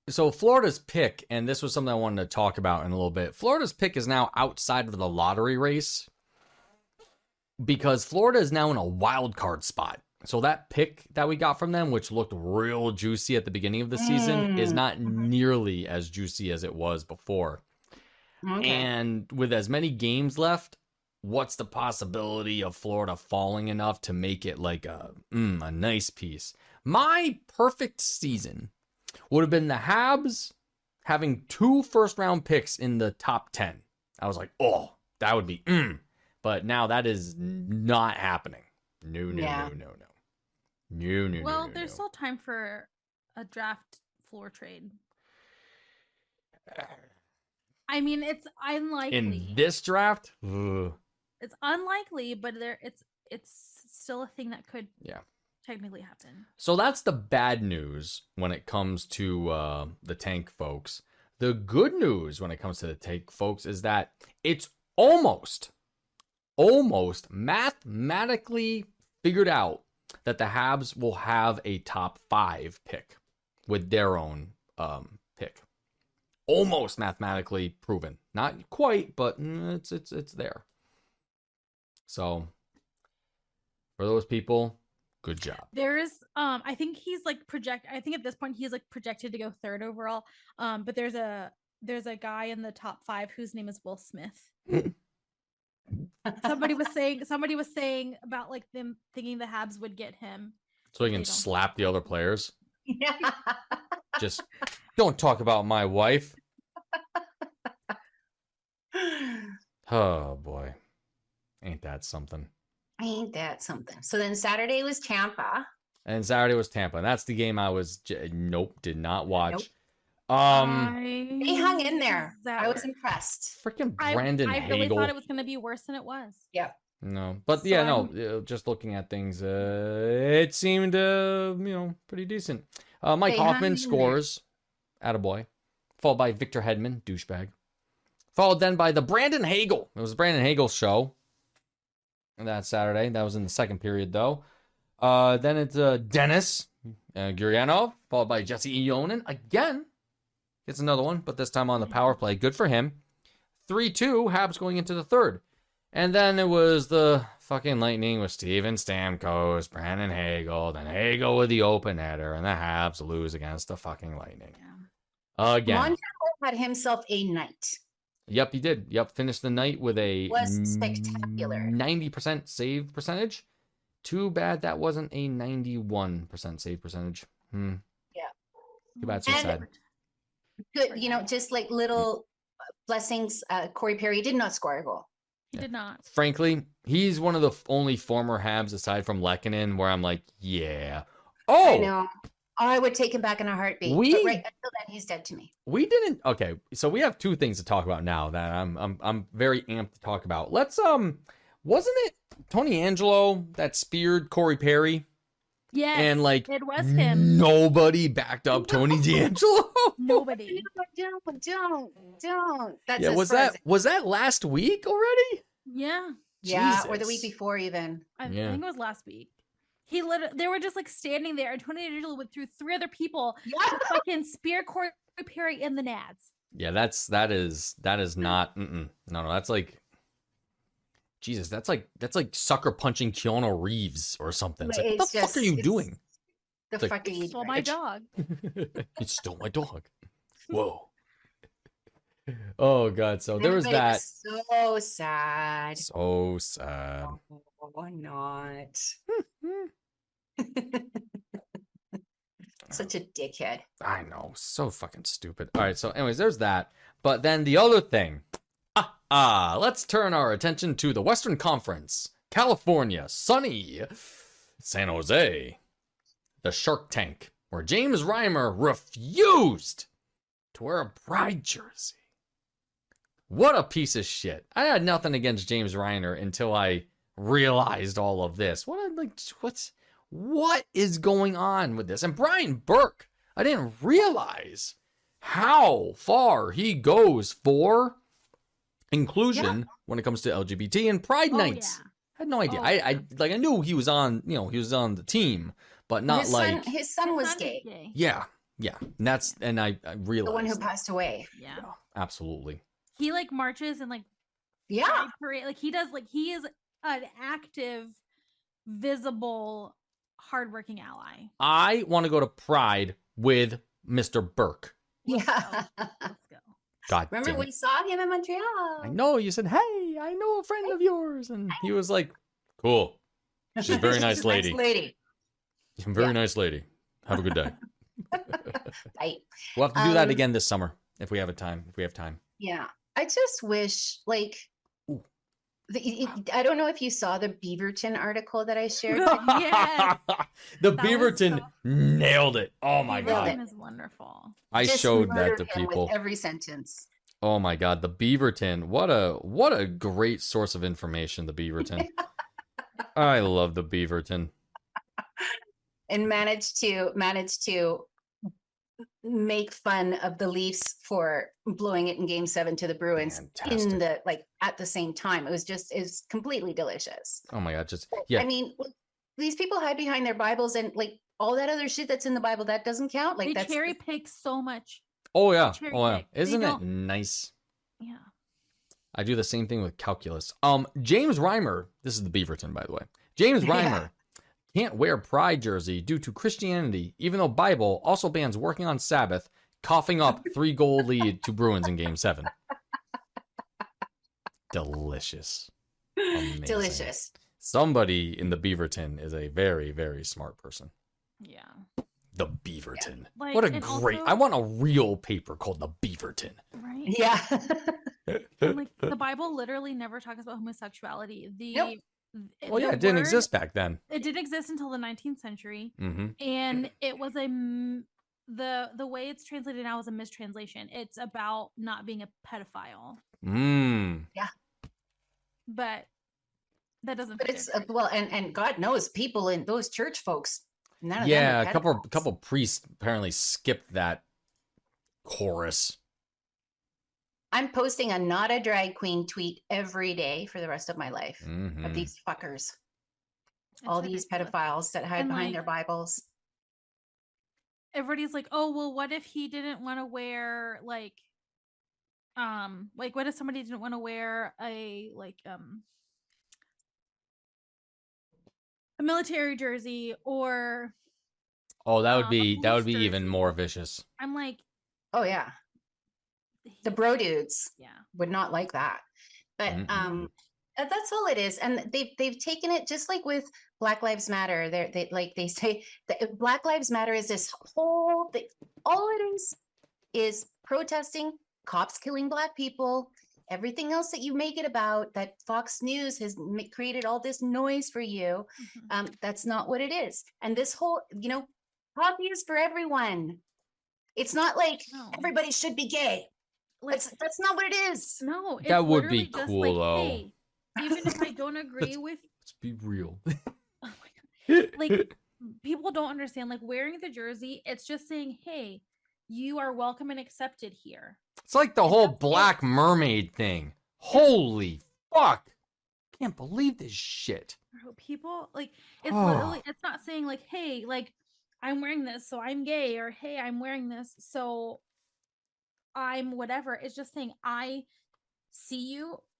so Florida's pick, and this was something I wanted to talk about in a little bit. Florida's pick is now outside of the lottery race because Florida is now in a wild card spot. So that pick that we got from them, which looked real juicy at the beginning of the season, is not nearly as juicy as it was before. Okay. And with as many games left, what's the possibility of Florida falling enough to make it like a nice piece? My perfect season would have been the Habs having 2 first-round picks in the top 10. I was like, oh, that would be But now that is not happening. No. well, there's still time for a draft floor trade. I mean, it's unlikely. In this draft? Ugh. It's unlikely, but it's still a thing that could technically happen. So that's the bad news when it comes to the tank folks. The good news when it comes to the tank folks is that it's almost mathematically figured out that the Habs will have a top 5 pick with their own pick. Almost mathematically proven. Not quite, but it's there. So for those people, good job. There is I think he's like I think at this point he's like projected to go 3rd overall. But there's a guy in the top 5 whose name is Will Smith. Somebody was saying about like them thinking the Habs would get him. So he can slap the other players. Yeah. Just don't talk about my wife. Oh boy. Ain't that something? Ain't that something? So then Saturday was Tampa. And Saturday was Tampa. And that's the game I was did not watch. Nope. They hung in there. I was impressed. Freaking Brandon I Hagel. really thought it was going to be worse than it was. Yep. No, but just looking at things, it seemed pretty decent. Mike Hoffman scores, attaboy, followed by Victor Hedman, douchebag, followed then by the Brandon Hagel. It was Brandon Hagel's show. And that Saturday, that was in the second period though. Then it's Dennis Gurianov, followed by Jesse Ionen again. Gets another one, but this time on the power play. Good for him. 3-2, Habs going into the third. And then it was the fucking Lightning with Steven Stamkos, Brandon Hagel, then Hagel with the open header, and the Habs lose against the fucking Lightning. Yeah. Again. Montreal had himself a night. Yep, he did. Yep, finished the night with a was spectacular 90% save percentage. Too bad that wasn't a 91% save percentage. Yeah. Too bad, so sad. Good, just like little blessings. Corey Perry did not score a goal. He did not. Frankly, he's one of the only former Habs aside from Lehkonen where I'm like, yeah. Oh, I know. I would take him back in a heartbeat. But right until then, he's dead to me. We didn't. Okay, so we have 2 things to talk about now that I'm very amped to talk about. Let's wasn't it Tony Angelo that speared Corey Perry? Yes, and like it was him. Nobody backed up Tony D'Angelo. Nobody. Don't. That's was that last week already? Yeah. Yeah, Jesus. or the week before even. I think it was last week. They were just like standing there, and Tony D'Angelo went through 3 other people to fucking spear Corey Perry in the nads. Yeah, that is not. No, that's like. Jesus, that's like sucker punching Keanu Reeves or something. It's like, what the fuck are you doing? The fucking you stole my dog. You stole my dog. Whoa. Oh god, so there was that. So sad. So sad. Oh, not. Such a dickhead. I know, so fucking stupid. All right, so anyways, there's that. But then the other thing, Let's turn our attention to the Western Conference. California, sunny San Jose. The Shark Tank, where James Reimer refused to wear a Pride jersey. What a piece of shit. I had nothing against James Reiner until I realized all of this. What is going on with this? And Brian Burke, I didn't realize how far he goes for inclusion when it comes to LGBT and Pride nights. Yeah. I had no idea. Oh, I knew he was on, he was on the team, but not his son was Son is gay. yeah. And I realized The one who passed away. Yeah. absolutely. He like marches and like Yeah. pride parade. Like he does. Like he is an active, visible, hardworking ally. I want to go to Pride with Mr. Burke. Let's Yeah. go. Let's go. God Remember damn we it. saw him in Montreal. I know you said, "Hey, I know a friend of yours," and he was like, "Cool, she's a very nice lady. Very nice lady. Have a good day." Right. We'll have to do that Um, again this summer if we have time. Yeah. I just wish, like, Ooh. I don't know if you saw the Beaverton article that I shared. Yes. The That was Beaverton so- nailed it. Oh my Beaverton god. is wonderful. I Just showed that murdered to him with people. every sentence. Oh my god, the Beaverton. What a great source of information, the Beaverton. I love the Beaverton. And managed to make fun of the Leafs for blowing it in Game 7 to the Bruins Fantastic. in the at the same time. It's completely delicious. Oh my god, just yeah. I mean, look, these people hide behind their Bibles and like all that other shit that's in the Bible that doesn't count. Like They that's cherry pick so much. Oh yeah. cherry Oh yeah. pick. They Isn't it don't- nice? Yeah. I do the same thing with calculus. James Reimer, this is the Beaverton, by the way. James Yeah. Reimer can't wear Pride jersey due to Christianity, even though Bible also bans working on Sabbath, coughing up 3-goal lead to Bruins in Game 7. Delicious. Amazing. delicious. Somebody in the Beaverton is a very, very smart person. Yeah. The Beaverton. Like, What a and great... also- I want a real paper called the Beaverton. Right. Yeah. And, like the Bible literally never talks about homosexuality. Nope. Well, yeah, it didn't exist back then. It didn't exist until the 19th century, Mm-hmm. and it was the way it's translated now is a mistranslation. It's about not being a pedophile, but that doesn't. But fit it's in. well, and God knows people in those church folks. None of them Yeah, are a couple pedophiles. priests apparently skipped that chorus. I'm posting a not a drag queen tweet every day for the rest of my life Mhm. of these fuckers, It's all these ridiculous. pedophiles that hide And, behind like, their Bibles. Everybody's like, oh well, what if he didn't want to wear like what if somebody didn't want to wear a military jersey or Oh, that would a be police even jersey. more vicious. I'm like Oh yeah, the bro dudes yeah. would not like that. But Mm-mm. that's all it is. And they've taken it just like with Black Lives Matter. They say that Black Lives Matter is this whole thing. All it is protesting cops killing Black people. Everything else that you make it about, that Fox News has created all this noise for you. Mhm. That's not what it is. And this whole, coffee is for everyone. It's not like No. everybody should be gay. Like, That's not what it is. no, it's That would be literally just cool, like, though. hey, even if I don't agree with Let's be real. oh my god. Like people don't understand like wearing the jersey, it's just saying, hey, you are welcome and accepted here. It's like the whole that's it. Black Mermaid thing. Holy fuck. Can't believe this shit. Bro, people like it's Oh. literally it's not saying like, hey, like I'm wearing this so I'm gay, or hey, I'm wearing this so I'm whatever. It's just saying I see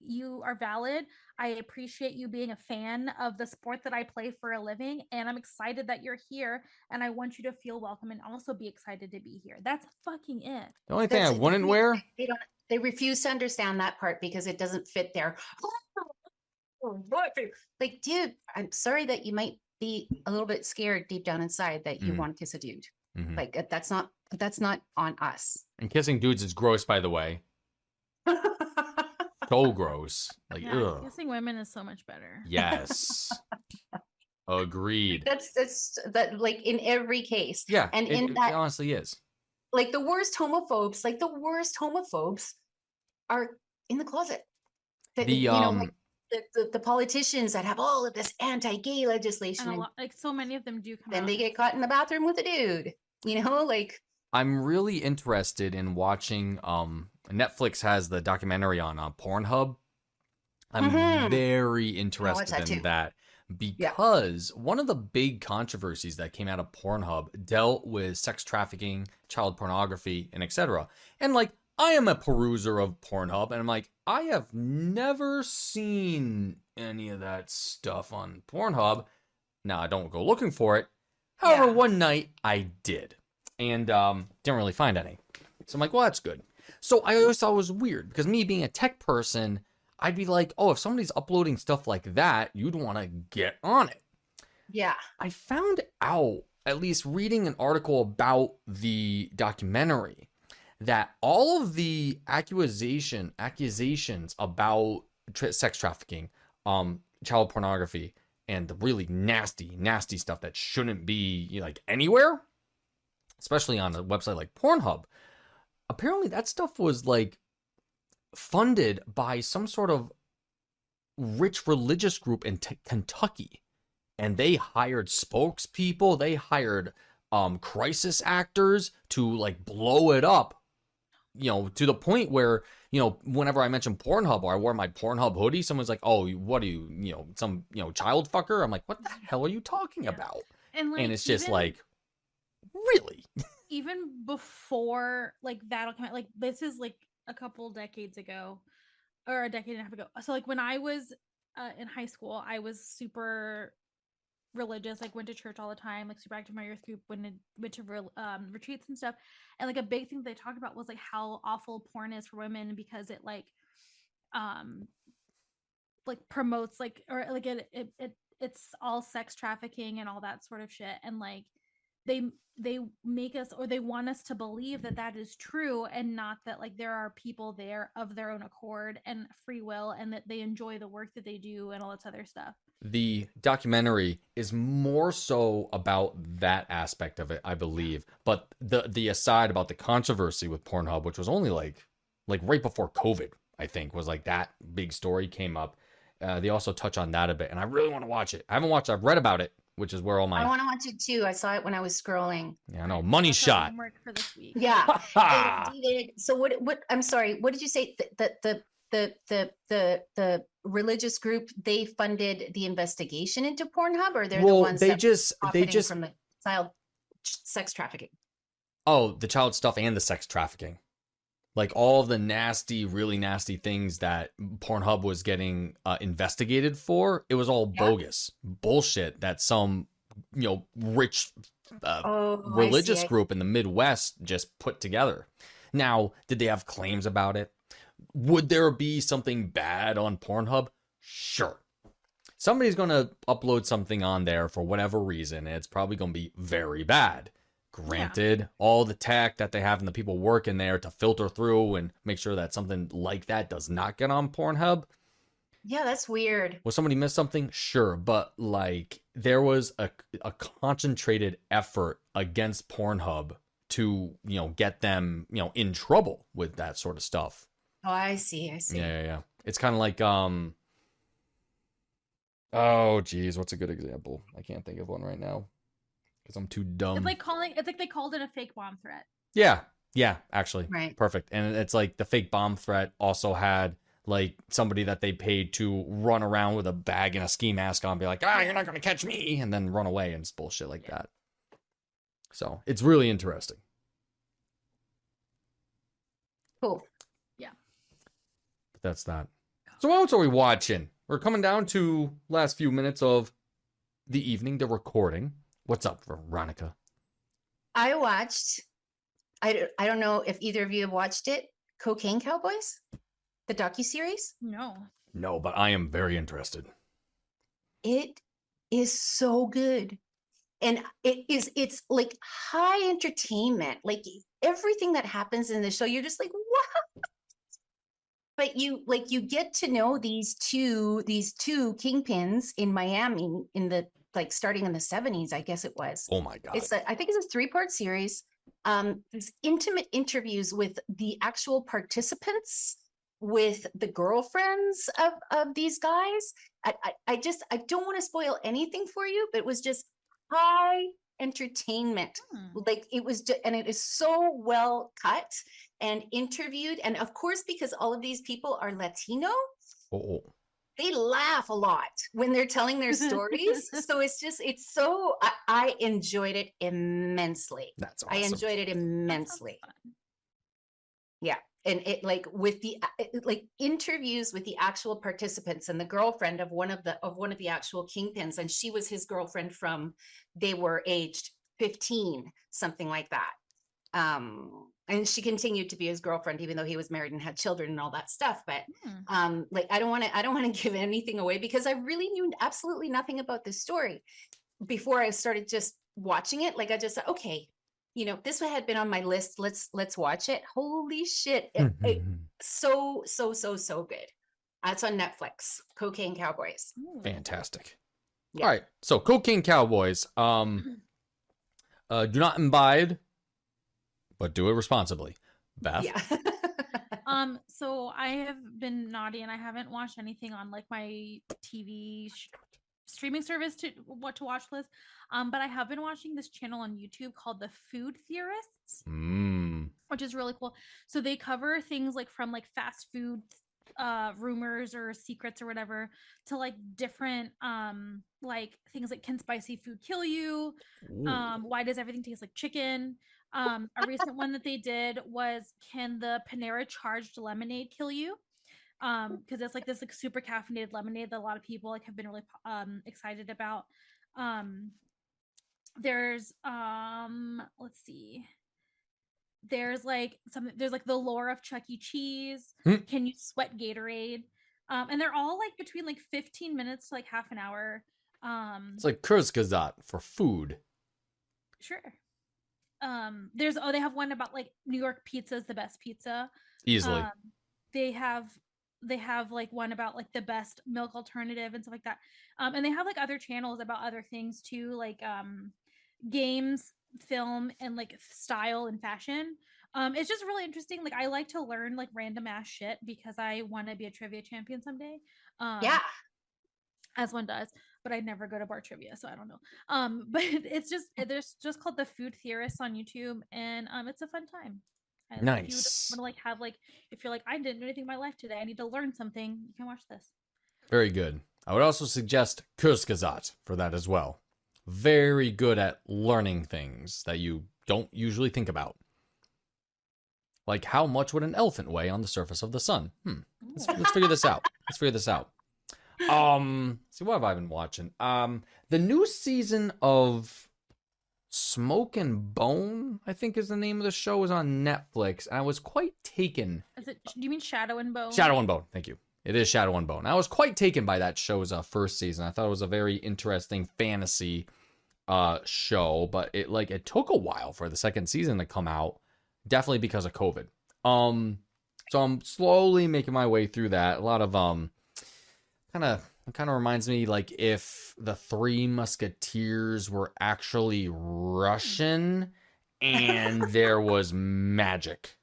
you are valid. I appreciate you being a fan of the sport that I play for a living, and I'm excited that you're here, and I want you to feel welcome and also be excited to be here. That's fucking it. The only thing I That's it. wouldn't wear, They refuse to understand that part because it doesn't fit their like, dude, I'm sorry that you might be a little bit scared deep down inside that you Mm. want to kiss a dude. Mhm. Like that's not on us. and kissing dudes is gross, by the way. so gross. Like, Yeah, ugh. kissing women is so much better. Yes. Agreed. That's that like in every case. Yeah. And it, in it that, honestly is. like the worst homophobes are in the closet. The You know, like the politicians that have all of this anti-gay legislation, And a and lot, like so many of them do come then out. they get caught in the bathroom with a dude. You know, like I'm really interested in watching Netflix has the documentary on Pornhub. I'm Mhm. very watch interested that in too. that because one of the big controversies that came out of Pornhub dealt with sex trafficking, child pornography, and etc. And like I am a peruser of Pornhub, and I'm like, I have never seen any of that stuff on Pornhub. Now I don't go looking for it. However, Yeah. one night I did, and didn't really find any. So I'm like, well, that's good. So I always thought it was weird because me being a tech person, I'd be like, oh, if somebody's uploading stuff like that, you'd want to get on it. yeah. I found out, at least reading an article about the documentary, that all of the accusations about sex trafficking, child pornography, and the really nasty stuff that shouldn't be like anywhere, especially on a website like Pornhub, apparently that stuff was like funded by some sort of rich religious group in Kentucky, and they hired spokespeople, they hired crisis actors to like blow it up, you know, to the point where, you know, whenever I mention Pornhub or I wore my Pornhub hoodie, someone's like, oh, what are you, you know, some, you know, child fucker? I'm like, what the hell are you talking about? And like, And it's just even- like, really? even before like that'll come out, like this is like a couple decades ago or a decade and a half ago. So like when I was in high school, I was super religious, like went to church all the time, like super active in my youth group, went to retreats and stuff. And like a big thing they talked about was like how awful porn is for women because it like promotes like or like it's all sex trafficking and all that sort of shit. And like they make us or they want us to believe that that is true and not that like there are people there of their own accord and free will and that they enjoy the work that they do and all this other stuff. The documentary is more so about that aspect of it, I believe. But the aside about the controversy with Pornhub, which was only like right before COVID, I think, was like that big story came up. They also touch on that a bit, and I really want to watch it. I haven't watched. I've read about it, which is where all I my want to watch it too. I saw it when I was scrolling. I know money That's our shot. homework for this week. Yeah. Ha! David, so what I'm sorry, what did you say? The religious group, they funded the investigation into Pornhub, or they're the Well, ones they that just profiting from the child sex trafficking? oh, the child stuff and the sex trafficking. Like all the nasty, really nasty things that Pornhub was getting investigated for, it was all Yeah. bogus bullshit that some, you know, rich Oh, religious I see. group in the Midwest just put together. Now, did they have claims about it? Would there be something bad on Pornhub? Sure. Somebody's going to upload something on there for whatever reason, and it's probably going to be very bad. Granted, all the tech that they have and the people working there to filter through and make sure that something like that does not get on Pornhub. Yeah, that's weird. Will somebody miss something? Sure. But like there was a concentrated effort against Pornhub to, you know, get them, you know, in trouble with that sort of stuff. Oh, I see. Yeah. It's kind of like, oh geez, what's a good example? I can't think of one right now because I'm too dumb. It's like they called it a fake bomb threat. Yeah, actually. Right. Perfect. And it's like the fake bomb threat also had like somebody that they paid to run around with a bag and a ski mask on, be like, you're not gonna catch me, and then run away and it's bullshit like that. So it's really interesting. Cool. But that's that. So what else are we watching? We're coming down to last few minutes of the evening, the recording. What's up, Veronica? I watched, I don't know if either of you have watched it, Cocaine Cowboys, the docuseries. No. No, but I am very interested. It is so good. And it's like high entertainment. Like everything that happens in the show, you're just like, what? but you get to know these two kingpins in Miami in the like starting in the 70s, I guess it was. Oh my god. I think it's a 3-part series. These intimate interviews with the actual participants, with the girlfriends of these guys. I don't want to spoil anything for you, but it was just high entertainment. Like it was and it is so well cut and interviewed, and of course because all of these people are Latino, they laugh a lot when they're telling their stories. So it's so I enjoyed it immensely. That's awesome. I enjoyed it immensely. Yeah. And it like with the like interviews with the actual participants and the girlfriend of one of the actual kingpins, and she was his girlfriend from they were aged 15, something like that. And she continued to be his girlfriend even though he was married and had children and all that stuff. But like I don't want to give anything away because I really knew absolutely nothing about this story before I started just watching it. Like I just said, okay, you know, this had been on my list. Let's watch it. Holy shit. So good. It's on Netflix. Cocaine Cowboys. Fantastic. Yeah. All right. So Cocaine Cowboys. Do not imbibe, but do it responsibly. Beth. Yeah. So I have been naughty and I haven't watched anything on like my TV streaming service to watch list. But I have been watching this channel on YouTube called The Food Theorists, which is really cool. So they cover things like from like fast food rumors or secrets or whatever to like different like things like, can spicy food kill you? Why does everything taste like chicken? A recent one that they did was, can the Panera charged lemonade kill you? Because it's like this like super caffeinated lemonade that a lot of people like have been really excited about. There's let's see, there's like the lore of Chuck E. Cheese. Can you sweat Gatorade? And they're all like between like 15 minutes to like half an hour. It's like Kurzgesagt for food. Sure. They have one about like New York pizza is the best pizza. Easily. They have like one about like the best milk alternative and stuff like that. And they have like other channels about other things too, like games, film, and like style and fashion. It's just really interesting. Like I like to learn like random ass shit because I want to be a trivia champion someday. Yeah. As one does, but I never go to bar trivia, so I don't know. But it's there's just called The Food Theorists on YouTube, and it's a fun time. And nice. If you want to like have like, if you're like, I didn't do anything in my life today, I need to learn something, you can watch this. Very good. I would also suggest Kurzgesagt for that as well. Very good at learning things that you don't usually think about. Like how much would an elephant weigh on the surface of the sun? Let's figure this out. See, what have I been watching? The new season of Smoke and Bone, I think is the name of the show, is on Netflix. And I was quite taken. Do you mean Shadow and Bone? Shadow and Bone, thank you. It is Shadow and Bone. I was quite taken by that show's first season. I thought it was a very interesting fantasy show, but it took a while for the second season to come out, definitely because of COVID. So I'm slowly making my way through that. A lot of kind of reminds me like if the Three Musketeers were actually Russian and there was magic.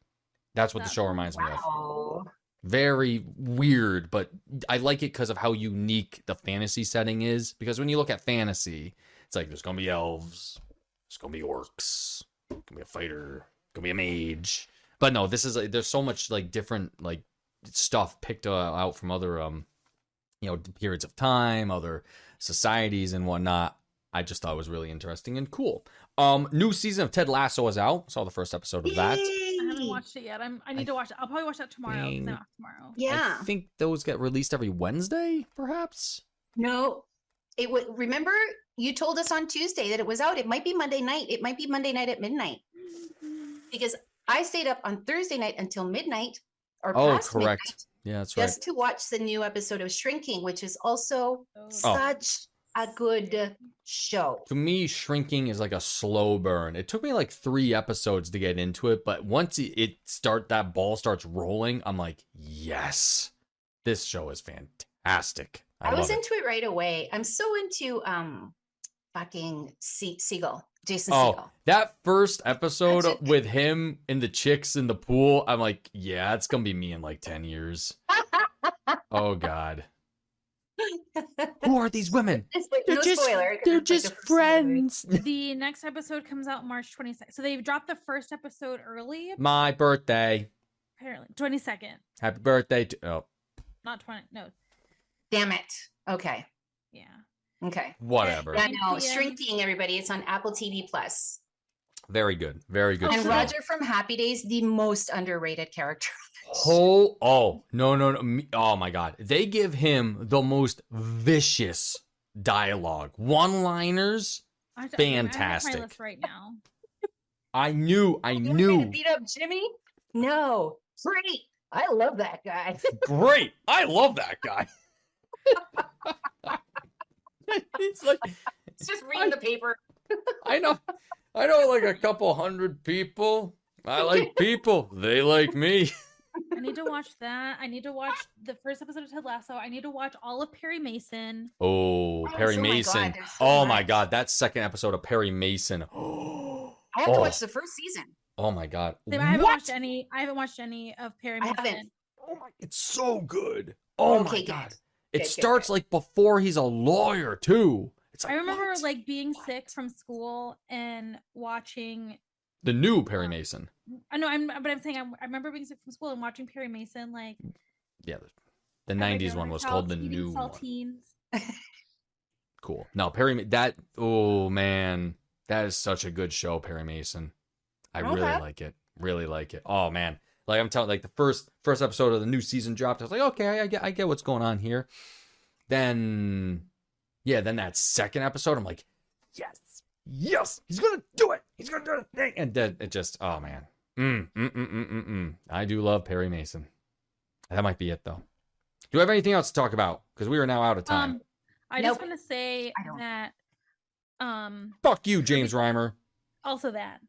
That's what the show reminds me of. Very weird, but I like it because of how unique the fantasy setting is. Because when you look at fantasy, it's like there's gonna be elves, there's gonna be orcs, there's gonna be a fighter, gonna be a mage. But no, this is like, there's so much like different like stuff picked out from other periods of time, other societies and whatnot. I just thought it was really interesting and cool. New season of Ted Lasso is out. Saw the first episode of that. I haven't watched it yet. I need to watch it. I'll probably watch that tomorrow. Tomorrow. Yeah. I think those get released every Wednesday, perhaps. No, it would. Remember, you told us on Tuesday that it was out. It might be Monday night. It might be Monday night at midnight. Because I stayed up on Thursday night until midnight or past correct. midnight. Yeah, that's right. Just to watch the new episode of Shrinking, which is also such a good show. To me, Shrinking is like a slow burn. It took me like 3 episodes to get into it, but once that ball starts rolling, I'm like, yes, this show is fantastic. I was love it. into it right away. I'm so into fucking Segel, Jason Oh, Segel. that first episode That's it. with him and the chicks in the pool, I'm like, yeah, it's gonna be me in like 10 years. Oh God. Who are these women? It's like, no spoiler, 'cause they're it's like just the first movie. friends. The next episode comes out March 22nd. So they've dropped the first episode early, My birthday. apparently. 22nd. Happy birthday to Not 20. No. Damn it. Okay. Yeah. Okay. whatever. Yeah, no, 9 p.m. Shrinking, everybody. It's on Apple TV Plus. Very good. Very good. And show. Roger from Happy Days, the most underrated character. No. Oh my God. They give him the most vicious dialogue. One-liners. I have to- I have Fantastic. my list right now. I knew. You want me to beat up Jimmy? No. Great. I love that guy. Great. I love that guy. It's like, It's just reading the paper. I know like a couple hundred people. I like people. They like me. I need to watch that. I need to watch the first episode of Ted Lasso. I need to watch all of Perry Mason. Oh, Perry oh my God, Mason. there's so Oh my much. God. That second episode of Perry Mason. I have to Oh. watch the first season. Oh my God. I haven't What? watched any. I haven't watched any of Perry I Mason. haven't. Oh my, it's so good. Oh my Okay, God. good. It Good, starts good. like before he's a lawyer too. It's like I remember what? like being sick from school and watching. The new Perry Mason. I know, but I'm saying I remember being sick from school and watching Perry Mason like Yeah, the at my 90s one grandmother's was called house, the eating new one. saltines. Cool. No, that oh man, that is such a good show, Perry Mason. I really Okay. like it. Really like it. Oh man. Like I'm telling like the first episode of the new season dropped. I was like, okay, I get what's going on here. Then that second episode, I'm like, yes, he's gonna do it. He's gonna do it. And then it just, oh man. I do love Perry Mason. That might be it though. Do we have anything else to talk about? Because we are now out of time. I Nope. just want to say I don't. that Fuck you, James Reimer. also that.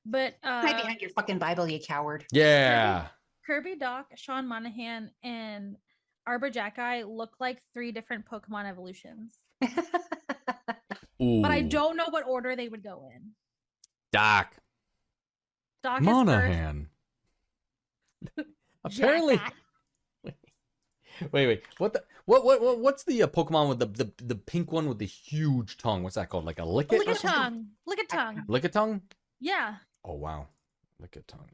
But Hide behind your fucking Bible, you coward. Yeah. Kirby Doc, Sean Monahan, and Arbor Jacki look like 3 different Pokemon evolutions. Ooh. But I don't know what order they would go in. Doc Doc is Monahan. first. Apparently. Jacki. Wait. What's the Pokemon with the pink one with the huge tongue? What's that called? Like a Lickit or something? Lickitung. Lickitung? Yeah. Oh wow. Lickitung.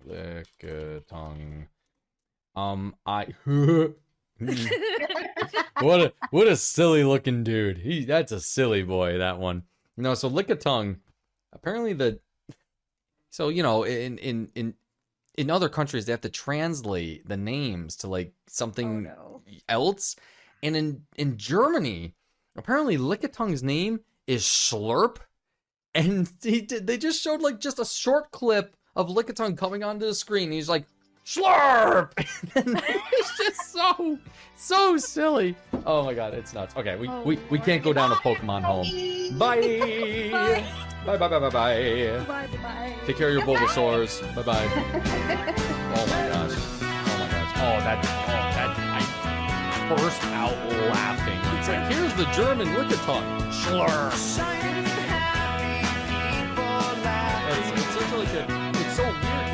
What a silly looking dude. That's a silly boy, that one. No, so Lickitung, apparently so you know, in other countries they have to translate the names to like something else. And in Germany, apparently Lickitung's name is Slurp. And they just showed like just a short clip of Lickitung coming onto the screen. And he's like, Slurp! And it's just so silly. Oh my God, it's nuts. Okay, we can't go down to Pokemon Home. Bye! Bye. Bye. Bye. Take care of your Bulbasaurs. Bye. Oh my gosh. I burst out laughing. It's like, here's the German Lickitung. Slurp. It's such like it's so weird